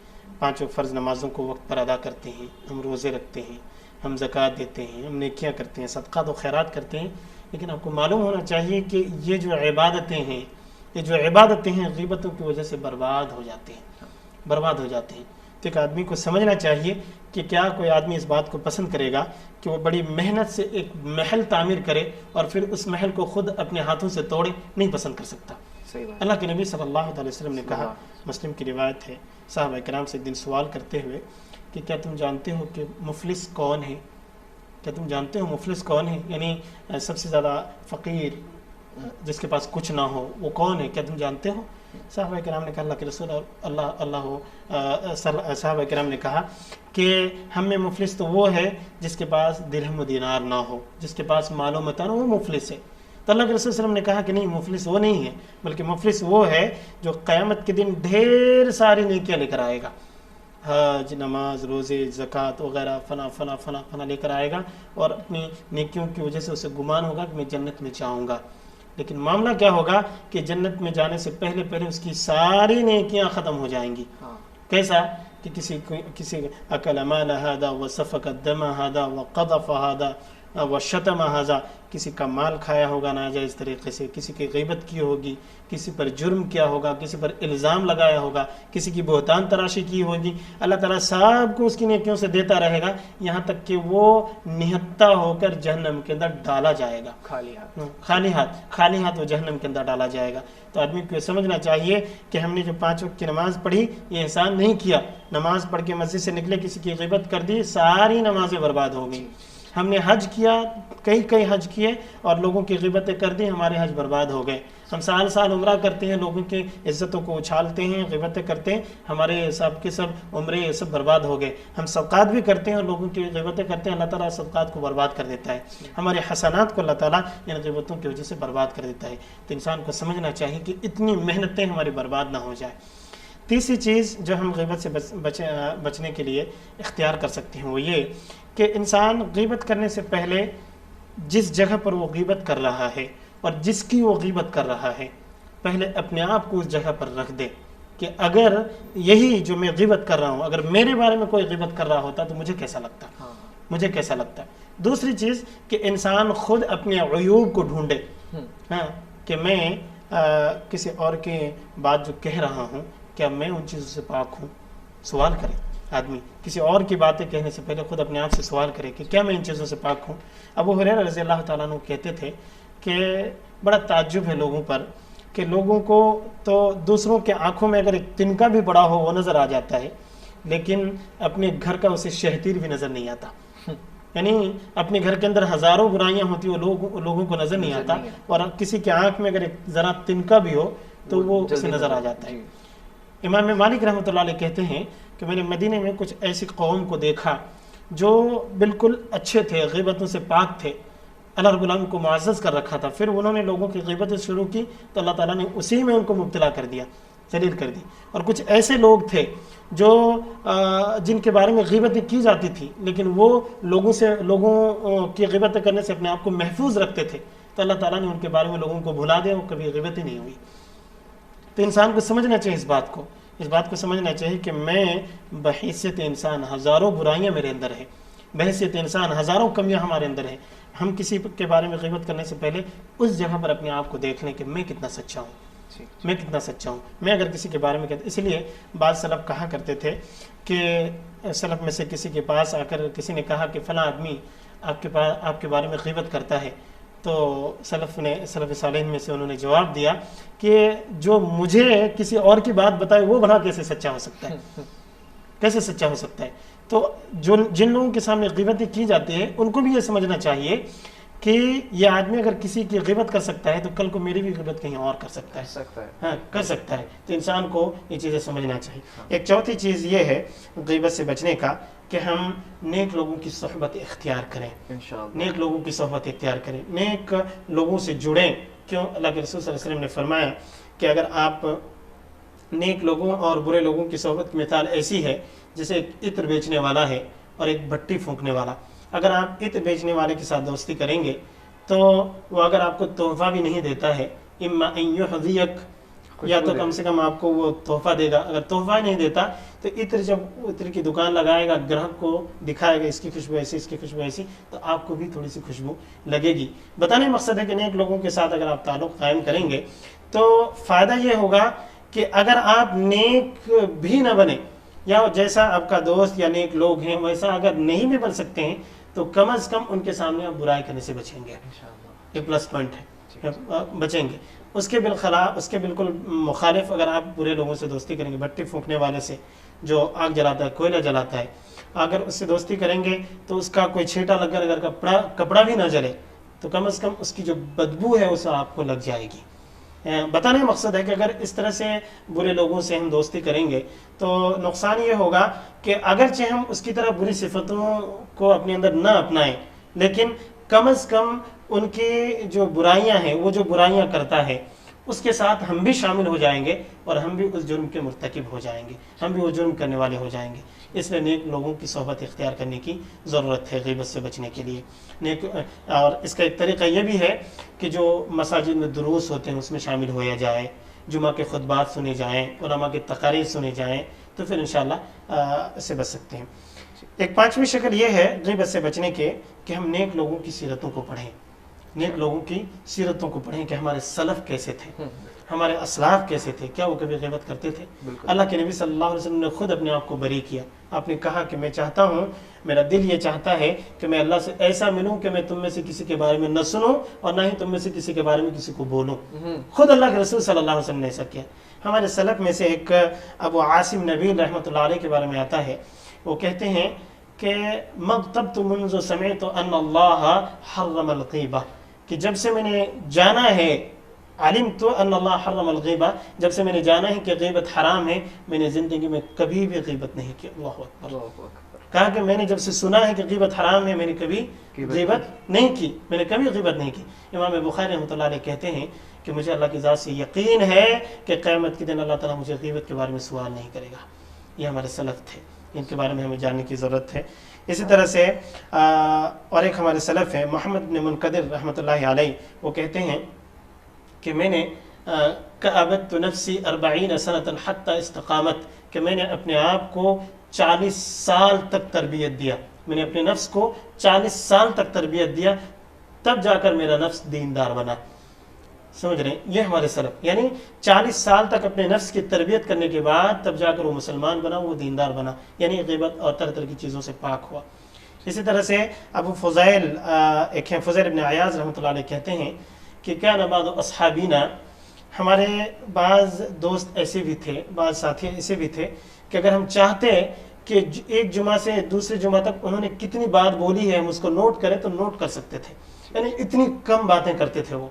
5 فرض نمازوں کو وقت پر ادا کرتے ہیں, ہم روزے رکھتے ہیں, ہم زکوٰۃ دیتے ہیں, ہم نیکیاں کرتے ہیں, صدقات و خیرات کرتے ہیں. لیکن آپ کو معلوم ہونا چاہیے کہ یہ جو عبادتیں ہیں غیبتوں کی وجہ سے برباد ہو جاتے ہیں. تو ایک آدمی کو سمجھنا چاہیے کہ کیا کوئی آدمی اس بات کو پسند کرے گا کہ وہ بڑی محنت سے ایک محل تعمیر کرے اور پھر اس محل کو خود اپنے ہاتھوں سے توڑے؟ نہیں پسند کر سکتا. اللہ کے نبی صلی اللہ علیہ وسلم نے کہا, مسلم کی روایت ہے, صحابہ کرام سے ایک دن سوال کرتے ہوئے کہ کیا تم جانتے ہو کہ مفلس کون ہے؟ کیا تم جانتے ہو مفلس کون ہے؟ یعنی سب سے زیادہ فقیر, جس کے پاس کچھ نہ ہو, وہ کون ہے؟ کیا تم جانتے ہو؟ صحابہ کرام نے کہا اللہ کے رسول صحابہ کرام نے کہا کہ ہم میں مفلس تو وہ ہے جس کے پاس درہم و دینار نہ ہو, جس کے پاس مال و متاع نہ ہو, وہ مفلس ہے. تو اللہ کے رسول صلی اللہ علیہ وسلم نے کہا کہ نہیں, مفلس وہ نہیں ہے, بلکہ مفلس وہ ہے جو قیامت کے دن ڈھیر ساری نیکیاں لے کر آئے گا, حج, نماز, روزے, زکوٰۃ وغیرہ فنا فنا فنا فنا لے کر آئے گا, اور اپنی نیکیوں کی وجہ سے اسے گمان ہوگا کہ میں جنت میں جاؤں گا. لیکن معاملہ کیا ہوگا کہ جنت میں جانے سے پہلے پہلے اس کی ساری نیکیاں ختم ہو جائیں گی. کیسا کہ کسی اکل مال هذا وسفك الدم هذا وقذف هذا وشتم هذا، کسی کا مال کھایا ہوگا ناجائز طریقے سے، کسی کی غیبت کی ہوگی، کسی پر جرم کیا ہوگا، کسی پر الزام لگایا ہوگا، کسی کی بہتان تراشی کی ہوگی. اللہ تعالیٰ سب کو اس کی نیکیوں سے دیتا رہے گا یہاں تک کہ وہ نہتا ہو کر جہنم کے اندر ڈالا جائے گا. خالی ہاتھ وہ جہنم کے اندر ڈالا جائے گا. تو آدمی کو سمجھنا چاہیے کہ ہم نے جو 5 وقت کی نماز پڑھی یہ احسان نہیں کیا. نماز پڑھ کے مسجد سے نکلے کسی کی غیبت کر دی، ساری نمازیں برباد ہو گئی. ہم نے حج کیا، کئی حج کیے اور لوگوں کی غیبتیں کر دی، ہمارے حج برباد ہو گئے. ہم سال عمرہ کرتے ہیں، لوگوں کی عزتوں کو اچھالتے ہیں، غیبتیں کرتے ہیں، ہمارے سب کے سب عمرے یہ سب برباد ہو گئے. ہم صدقات بھی کرتے ہیں اور لوگوں کی غیبتیں کرتے ہیں، اللہ تعالیٰ صدقات کو برباد کر دیتا ہے. ہمارے حسنات کو اللہ تعالیٰ ان غیبتوں کی وجہ سے برباد کر دیتا ہے. تو انسان کو سمجھنا چاہیے کہ اتنی محنتیں ہماری برباد نہ ہو جائیں. تیسری چیز جو ہم غیبت سے بچنے کے لیے اختیار کر سکتے ہیں وہ یہ کہ انسان غیبت کرنے سے پہلے جس جگہ پر وہ غیبت کر رہا ہے اور جس کی وہ غیبت کر رہا ہے پہلے اپنے آپ کو اس جگہ پر رکھ دے کہ اگر یہی جو میں غیبت کر رہا ہوں اگر میرے بارے میں کوئی غیبت کر رہا ہوتا تو مجھے کیسا لگتا. دوسری چیز کہ انسان خود اپنے عیوب کو ڈھونڈے کہ میں کسی اور کے بات جو کہہ رہا ہوں کیا میں ان چیزوں سے پاک ہوں. سوال کرے آدمی کسی اور کی باتیں کہنے سے پہلے خود اپنے آپ سے سوال کرے کہ کیا میں ان چیزوں سے پاک ہوں. ابو ہریرہ رضی اللہ تعالیٰ عنہ کہتے تھے کہ بڑا تعجب ہے لوگوں پر کہ لوگوں کو تو دوسروں کے آنکھوں میں اگر ایک تنکا بھی پڑا ہو وہ نظر آ جاتا ہے لیکن اپنے گھر کا اسے شہتیر بھی نظر نہیں آتا. یعنی اپنے گھر کے اندر ہزاروں برائیاں ہوتی وہ لوگوں کو نظر نہیں آتا اور کسی کے آنکھ میں اگر ایک ذرا تنکا بھی ہو تو وہ اسے نظر آ جاتا ہے. امام مالک رحمۃ اللہ علیہ کہتے ہیں کہ میں نے مدینے میں کچھ ایسی قوم کو دیکھا جو بالکل اچھے تھے، غیبتوں سے پاک تھے، اللہ رب العالمین کو معزز کر رکھا تھا. پھر انہوں نے لوگوں کی غیبتیں شروع کی تو اللہ تعالیٰ نے اسی میں ان کو مبتلا کر دیا، ذلیل کر دی. اور کچھ ایسے لوگ تھے جو جن کے بارے میں غیبتیں کی جاتی تھی لیکن وہ لوگوں کی غیبتیں کرنے سے اپنے آپ کو محفوظ رکھتے تھے تو اللہ تعالیٰ نے ان کے بارے میں لوگوں کو بھلا دیا، وہ کبھی غیبت ہی نہیں ہوئی. تو انسان کو سمجھنا چاہیے اس بات کو سمجھنا چاہیے کہ میں بحیثیت انسان ہزاروں برائیاں میرے اندر ہیں، بحیثیت انسان ہزاروں کمیاں ہمارے اندر ہیں. ہم کسی کے بارے میں غیبت کرنے سے پہلے اس جگہ پر اپنے آپ کو دیکھ لیں کہ میں کتنا سچا ہوں. میں اگر کسی کے بارے میں کہتا، اس لیے بعض سلف کہا کرتے تھے کہ سلف میں سے کسی کے پاس آ کر کسی نے کہا کہ فلاں آدمی آپ کے بارے میں غیبت کرتا ہے تو سلف صالحین میں سے انہوں نے جواب دیا کہ جو مجھے کسی اور کی بات بتائے وہ بھلا کیسے سچا ہو سکتا ہے. تو جن لوگوں کے سامنے غیبتیں کی جاتی ہے ان کو بھی یہ سمجھنا چاہیے کہ یہ آدمی اگر کسی کی غیبت کر سکتا ہے تو کل کو میری بھی غیبت کہیں اور کر سکتا ہے. تو انسان کو یہ چیزیں سمجھنا چاہیے. ایک چوتھی چیز یہ ہے غیبت سے بچنے کا کہ ہم نیک لوگوں کی صحبت اختیار کریں. نیک لوگوں کی صحبت اختیار کریں، نیک لوگوں سے جڑیں. کیوں؟ اللہ کے رسول صلی اللہ علیہ وسلم نے فرمایا کہ اگر آپ نیک لوگوں اور برے لوگوں کی صحبت کی مثال ایسی ہے جیسے ایک عطر بیچنے والا ہے اور ایک بھٹی پھونکنے والا. اگر آپ عطر بیچنے والے کے ساتھ دوستی کریں گے تو وہ اگر آپ کو تحفہ بھی نہیں دیتا ہے اما ان یحذیک، یا تو کم سے کم آپ کو وہ تحفہ دے گا. اگر تحفہ نہیں دیتا تو جب عطر کی دکان لگائے گا، گراہک کو دکھائے گا اس کی خوشبو ایسی، اس کی خوشبو ایسی، تو آپ کو بھی تھوڑی سی خوشبو لگے گی. بتانے مقصد ہے کہ نیک لوگوں کے ساتھ اگر آپ تعلق قائم کریں گے تو فائدہ یہ ہوگا کہ اگر آپ نیک بھی نہ بنے یا جیسا آپ کا دوست یا نیک لوگ ہیں ویسا اگر نہیں بھی بن سکتے ہیں تو کم از کم ان کے سامنے آپ برائی کرنے سے بچیں گے. یہ پلس پوائنٹ ہے، بچیں گے. اس کے بالکل مخالف اگر آپ برے لوگوں سے دوستی کریں گے، بھٹی پھونکنے والے سے جو آگ جلاتا ہے، کوئلہ جلاتا ہے، اگر اس سے دوستی کریں گے تو اس کا کوئی چھیٹا لگ کر اگر کپڑا بھی نہ جلے تو کم از کم اس کی جو بدبو ہے اس آپ کو لگ جائے گی. بتانے کا مقصد ہے کہ اگر اس طرح سے برے لوگوں سے ہم دوستی کریں گے تو نقصان یہ ہوگا کہ اگرچہ ہم اس کی طرح بری صفتوں کو اپنے اندر نہ اپنائیں لیکن کم از کم ان کی جو برائیاں ہیں، وہ جو برائیاں کرتا ہے اس کے ساتھ ہم بھی شامل ہو جائیں گے اور ہم بھی اس جرم کے مرتکب ہو جائیں گے، ہم بھی وہ جرم کرنے والے ہو جائیں گے. اس لیے نیک لوگوں کی صحبت اختیار کرنے کی ضرورت ہے غیبت سے بچنے کے لیے. نیک اور اس کا ایک طریقہ یہ بھی ہے کہ جو مساجد میں دروس ہوتے ہیں اس میں شامل ہویا جائے، جمعہ کے خطبات سنے جائیں، علماء کی تقاریر سنے جائیں، تو پھر انشاءاللہ اس سے بچ سکتے ہیں. ایک پانچویں شکل یہ ہے غیبت سے بچنے کے کہ ہم نیک لوگوں کی سیرتوں کو پڑھیں، نیک لوگوں کی سیرتوں کو پڑھیں کہ ہمارے سلف کیسے تھے، ہمارے اسلاف کیسے تھے، کیا وہ کبھی غیبت کرتے تھے؟ اللہ کے نبی صلی اللہ علیہ وسلم نے خود اپنے آپ کو بری کیا. آپ نے کہا کہ میں چاہتا ہوں، میرا دل یہ چاہتا ہے کہ میں اللہ سے ایسا ملوں کہ میں تم میں سے کسی کے بارے میں نہ سنوں اور نہ ہی تم میں سے کسی کے بارے میں کسی کو بولوں. خود اللہ کے رسول صلی اللہ علیہ وسلم نے ایسا کیا. ہمارے سلف میں سے ایک ابو عاصم نبیل رحمۃ اللہ علیہ کے بارے میں آتا ہے، وہ کہتے ہیں کہ مغتبت منذ سمعت ان اللہ حرم الغیبہ، کہ جب سے میں نے جانا ہے، علمت ان اللہ حرم الغیبہ، جب سے میں نے جانا ہے کہ غیبت حرام ہے، میں نے زندگی میں کبھی بھی غیبت نہیں کی. اللہ اکبر. کہا کہ میں نے جب سے سنا ہے کہ غیبت حرام ہے، میں نے کبھی غیبت نہیں کی، میں نے کبھی غیبت نہیں کی. امام بخاری رحمۃ اللہ علیہ کہتے ہیں کہ مجھے اللہ کی ذات سے یقین ہے کہ قیامت کے دن اللہ تعالیٰ مجھے غیبت کے بارے میں سوال نہیں کرے گا. یہ ہمارے سلف تھے، ان کے بارے میں ہمیں جاننے کی ضرورت ہے. اسی طرح سے اور ایک ہمارے سلف ہیں محمد بن منقدر رحمۃ اللہ علیہ، وہ کہتے ہیں کہ میں نے کعبت نفسی 40 سنۃ حتی استقامت، کہ میں نے اپنے آپ کو 40 سال تک تربیت دیا، میں نے اپنے نفس کو 40 سال تک تربیت دیا، تب جا کر میرا نفس دیندار بنا. سمجھ رہے ہیں؟ یہ ہمارے سلف، یعنی 40 سال تک اپنے نفس کی تربیت کرنے کے بعد تب جا کر وہ مسلمان بنا، وہ دیندار بنا، یعنی غیبت اور طرح طرح کی چیزوں سے پاک ہوا. اسی طرح سے ابو فضیل ایک ہیں فضیل ابن عیاض رحمۃ اللہ علیہ کہتے ہیں کہ کیا بعض اصحابینا، ہمارے بعض دوست ایسے بھی تھے، بعض ساتھی ایسے بھی تھے کہ اگر ہم چاہتے کہ ایک جمعہ سے دوسرے جمعہ تک انہوں نے کتنی بات بولی ہے ہم اس کو نوٹ کریں تو نوٹ کر سکتے تھے. یعنی اتنی کم باتیں کرتے تھے، وہ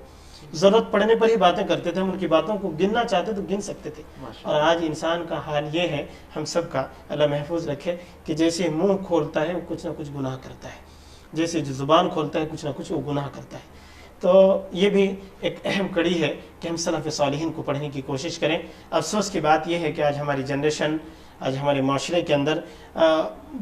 ضرورت پڑنے پر ہی باتیں کرتے تھے، ہم ان کی باتوں کو گننا چاہتے تو گن سکتے تھے. اور آج انسان کا حال یہ ہے، ہم سب کا اللہ محفوظ رکھے، کہ جیسے منہ کھولتا ہے وہ کچھ نہ کچھ گناہ کرتا ہے، جیسے جو زبان کھولتا ہے کچھ نہ کچھ وہ گناہ کرتا ہے. تو یہ بھی ایک اہم کڑی ہے کہ ہم سلف صالحین کو پڑھنے کی کوشش کریں. افسوس کی بات یہ ہے کہ آج ہماری جنریشن، آج ہمارے معاشرے کے اندر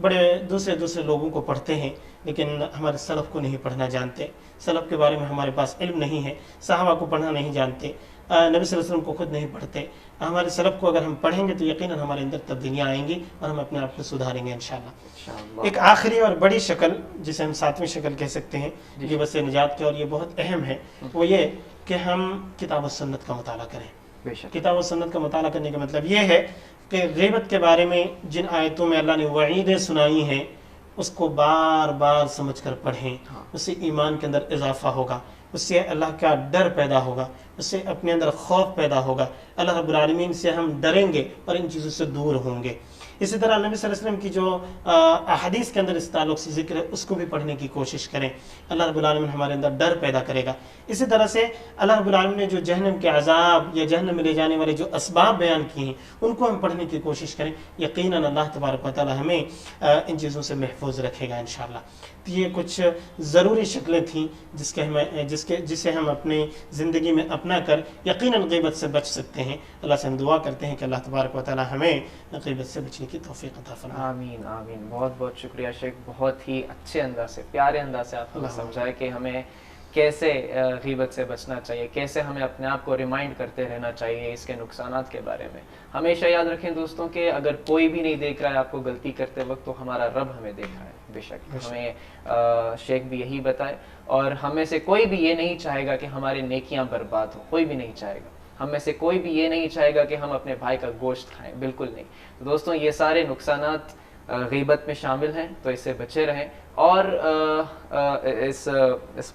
بڑے دوسرے لوگوں کو پڑھتے ہیں، لیکن ہمارے سلف کو نہیں پڑھنا جانتے، سلف کے بارے میں ہمارے پاس علم نہیں ہے، صحابہ کو پڑھنا نہیں جانتے، نبی صلی اللہ علیہ وسلم کو خود نہیں پڑھتے. ہمارے سلف کو اگر ہم پڑھیں گے تو یقیناً ہمارے اندر تبدیلیاں آئیں گی اور ہم اپنے آپ کو سدھاریں گے انشاءاللہ. ایک آخری اور بڑی شکل جسے ہم 7ویں شکل کہہ سکتے ہیں غیبت سے نجات کی، اور یہ بہت اہم ہے، وہ یہ کہ ہم کتاب و سنت کا مطالعہ کریں. کتاب و سنت کا مطالعہ کرنے کا مطلب یہ ہے کہ غیبت کے بارے میں جن آیتوں میں اللہ نے وعیدیں سنائی ہیں اس کو بار بار سمجھ کر پڑھیں. اس سے ایمان کے اندر اضافہ ہوگا، اس سے اللہ کا ڈر پیدا ہوگا، اس سے اپنے اندر خوف پیدا ہوگا، اللہ رب العالمین سے ہم ڈریں گے اور ان چیزوں سے دور ہوں گے. اسی طرح نبی صلی اللہ علیہ وسلم کی جو احادیث کے اندر اس تعلق سے ذکر ہے اس کو بھی پڑھنے کی کوشش کریں. اللہ رب العالمین ہمارے اندر ڈر پیدا کرے گا. اسی طرح سے اللہ رب العالمین نے جو جہنم کے عذاب یا جہنم میں لے جانے والے جو اسباب بیان کیے ہیں ان کو ہم پڑھنے کی کوشش کریں. یقیناً اللہ تبارک و تعالی ہمیں ان چیزوں سے محفوظ رکھے گا انشاءاللہ. تو یہ کچھ ضروری شکلیں تھیں جسے ہم اپنی زندگی میں اپنا کر یقیناً غیبت سے بچ سکتے ہیں. اللہ سے ہم دعا کرتے ہیں کہ اللہ تبارک و تعالی ہمیں غیبت سے بچنے کی توفیق عطا فرمائے. آمین آمین. بہت بہت شکریہ شیخ، بہت ہی اچھے انداز سے، پیارے انداز سے آپ نے سمجھایا کہ ہمیں کیسے غیبت سے بچنا چاہیے، کیسے ہمیں اپنے آپ کو ریمائنڈ کرتے رہنا چاہیے اس کے نقصانات کے بارے میں. ہمیشہ یاد رکھیں دوستوں کہ اگر کوئی بھی نہیں دیکھ رہا ہے آپ کو غلطی کرتے وقت تو ہمارا رب ہمیں دیکھ رہا ہے. بے شک ہمیں شیخ بھی یہی بتائے، اور ہمیں سے کوئی بھی یہ نہیں چاہے گا کہ ہماری نیکیاں برباد ہوں، کوئی بھی نہیں چاہے گا. ہم میں سے کوئی بھی یہ نہیں چاہے گا کہ ہم اپنے بھائی کا گوشت کھائیں، بالکل نہیں. تو دوستوں یہ سارے نقصانات غیبت میں شامل ہیں، تو اس سے بچے رہیں. اور اس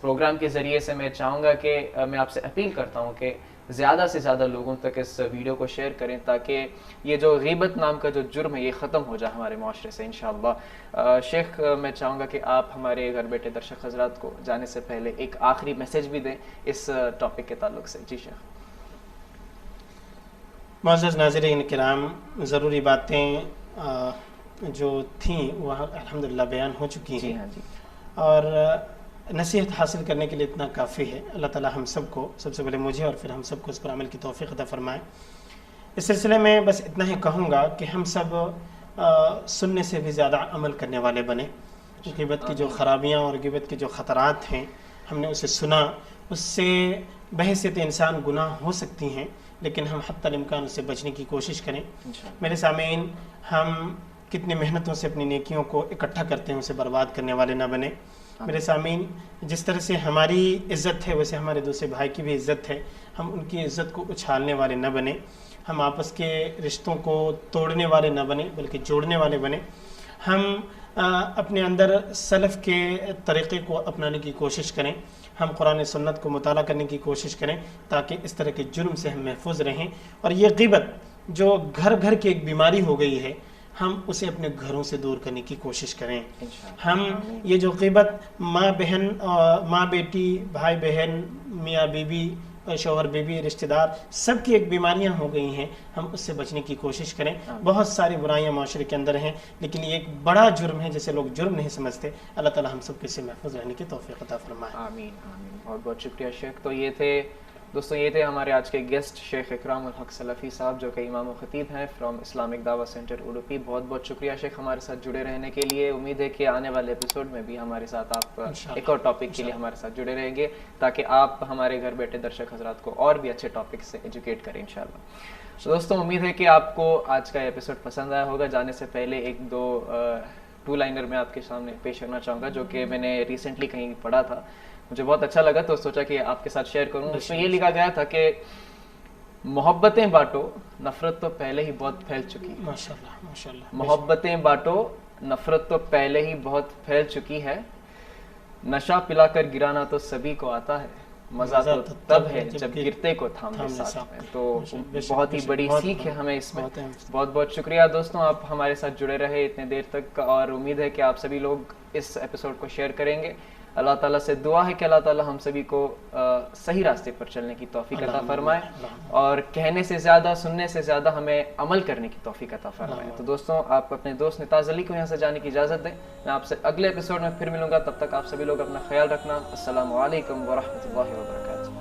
پروگرام کے ذریعے سے میں چاہوں گا کہ میں آپ سے اپیل کرتا ہوں کہ زیادہ سے زیادہ لوگوں تک اس ویڈیو کو شیئر کریں تاکہ یہ جو غیبت نام کا جو جرم ہے یہ ختم ہو جائے ہمارے معاشرے سے انشاءاللہ. شیخ میں چاہوں گا کہ آپ ہمارے گھر بیٹھے درشک حضرات کو جانے سے پہلے ایک آخری میسیج بھی دیں اس ٹاپک کے تعلق سے. جی شیخ. معزز ناظرین کرام، ضروری باتیں جو تھیں وہ الحمدللہ بیان ہو چکی ہیں. جی ہاں جی. اور نصیحت حاصل کرنے کے لیے اتنا کافی ہے. اللہ تعالی ہم سب کو، سب سے پہلے مجھے اور پھر ہم سب کو اس پر عمل کی توفیق عطا فرمائے. اس سلسلے میں بس اتنا ہی کہوں گا کہ ہم سب سننے سے بھی زیادہ عمل کرنے والے بنے. غیبت کی جو خرابیاں اور غیبت کے جو خطرات ہیں، ہم نے اسے سنا، اس سے بحیثیت انسان گناہ ہو سکتی ہیں، لیکن ہم حتی الامکان اسے بچنے کی کوشش کریں. میرے سامعین، ہم کتنی محنتوں سے اپنی نیکیوں کو اکٹھا کرتے ہیں، اسے برباد کرنے والے نہ بنے. میرے سامعین، جس طرح سے ہماری عزت ہے ویسے ہمارے دوسرے بھائی کی بھی عزت ہے. ہم ان کی عزت کو اچھالنے والے نہ بنے، ہم آپس کے رشتوں کو توڑنے والے نہ بنے بلکہ جوڑنے والے بنے. ہم اپنے اندر سلف کے طریقے کو اپنانے کی کوشش کریں. ہم قرآن سنت کو مطالعہ کرنے کی کوشش کریں تاکہ اس طرح کے جرم سے ہم محفوظ رہیں. اور یہ غیبت جو گھر گھر کی ایک بیماری ہو گئی ہے، ہم اسے اپنے گھروں سے دور کرنے کی کوشش کریں. ہم یہ جو غیبت ماں بہن، ماں بیٹی، بھائی بہن، میاں بیوی، شوہر بیوی، رشتہ دار، سب کی ایک بیماریاں ہو گئی ہیں، ہم اس سے بچنے کی کوشش کریں. بہت ساری برائیاں معاشرے کے اندر ہیں، لیکن یہ ایک بڑا جرم ہے جسے لوگ جرم نہیں سمجھتے. اللہ تعالی ہم سب کے سے محفوظ رہنے کی توفیق عطا فرمائے. آمین آمین. بہت بہت شکریہ شیخ. تو یہ تھے دوستوں، یہ تھے ہمارے آج کے گیسٹ شیخ اکرام الحق سلفی صاحب، جو کہ امام و خطیب ہیں فرام اسلامک دعوت سینٹر اڈوپی. بہت بہت شکریہ شیخ ہمارے ساتھ جڑے رہنے کے لیے. امید ہے کہ آنے والے ایپیسوڈ میں بھی ہمارے ساتھ آپ ایک اور ٹاپک کے لیے ہمارے ساتھ جڑے رہیں گے، تاکہ آپ ہمارے گھر بیٹھے درشک حضرات کو اور بھی اچھے ٹاپک سے ایجوکیٹ کریں انشاءاللہ. تو دوستوں، امید ہے کہ آپ کو آج کا ایپیسوڈ پسند آیا ہوگا. جانے سے پہلے ایک دو ٹو لائنر میں آپ کے سامنے پیش کرنا چاہوں گا، جو کہ میں نے ریسنٹلی کہیں پڑھا تھا، مجھے بہت اچھا لگا تو سوچا کہ آپ کے ساتھ شیئر کروں. اس میں یہ لکھا گیا تھا کہ محبتیں بانٹو، نفرت تو پہلے ہی بہت پھیل چکی ہے. ماشاءاللہ ماشاءاللہ. محبتیں بانٹو، نفرت تو پہلے ہی بہت پھیل چکی ہے. نشہ پلا کر گرانا تو سبھی کو آتا ہے، مزہ تو تب ہے جب گرتے کو تھامے ساتھ میں. تو بہت ہی بڑی سیکھ ہے ہمیں اس میں. بہت بہت شکریہ دوستوں، آپ ہمارے ساتھ جڑے رہے اتنے دیر تک، اور امید ہے کہ آپ سبھی لوگ اس ایپیسوڈ کو شیئر کریں گے. اللہ تعالیٰ سے دعا ہے کہ اللہ تعالیٰ ہم سبھی کو صحیح راستے پر چلنے کی توفیق عطا فرمائے، اور کہنے سے زیادہ، سننے سے زیادہ ہمیں عمل کرنے کی توفیق عطا فرمائے. تو دوستوں، آپ اپنے دوست نتاز علی کو یہاں سے جانے کی اجازت دیں. میں آپ سے اگلے ایپیسوڈ میں پھر ملوں گا. تب تک آپ سبھی لوگ اپنا خیال رکھنا. السلام علیکم ورحمۃ اللہ وبرکاتہ.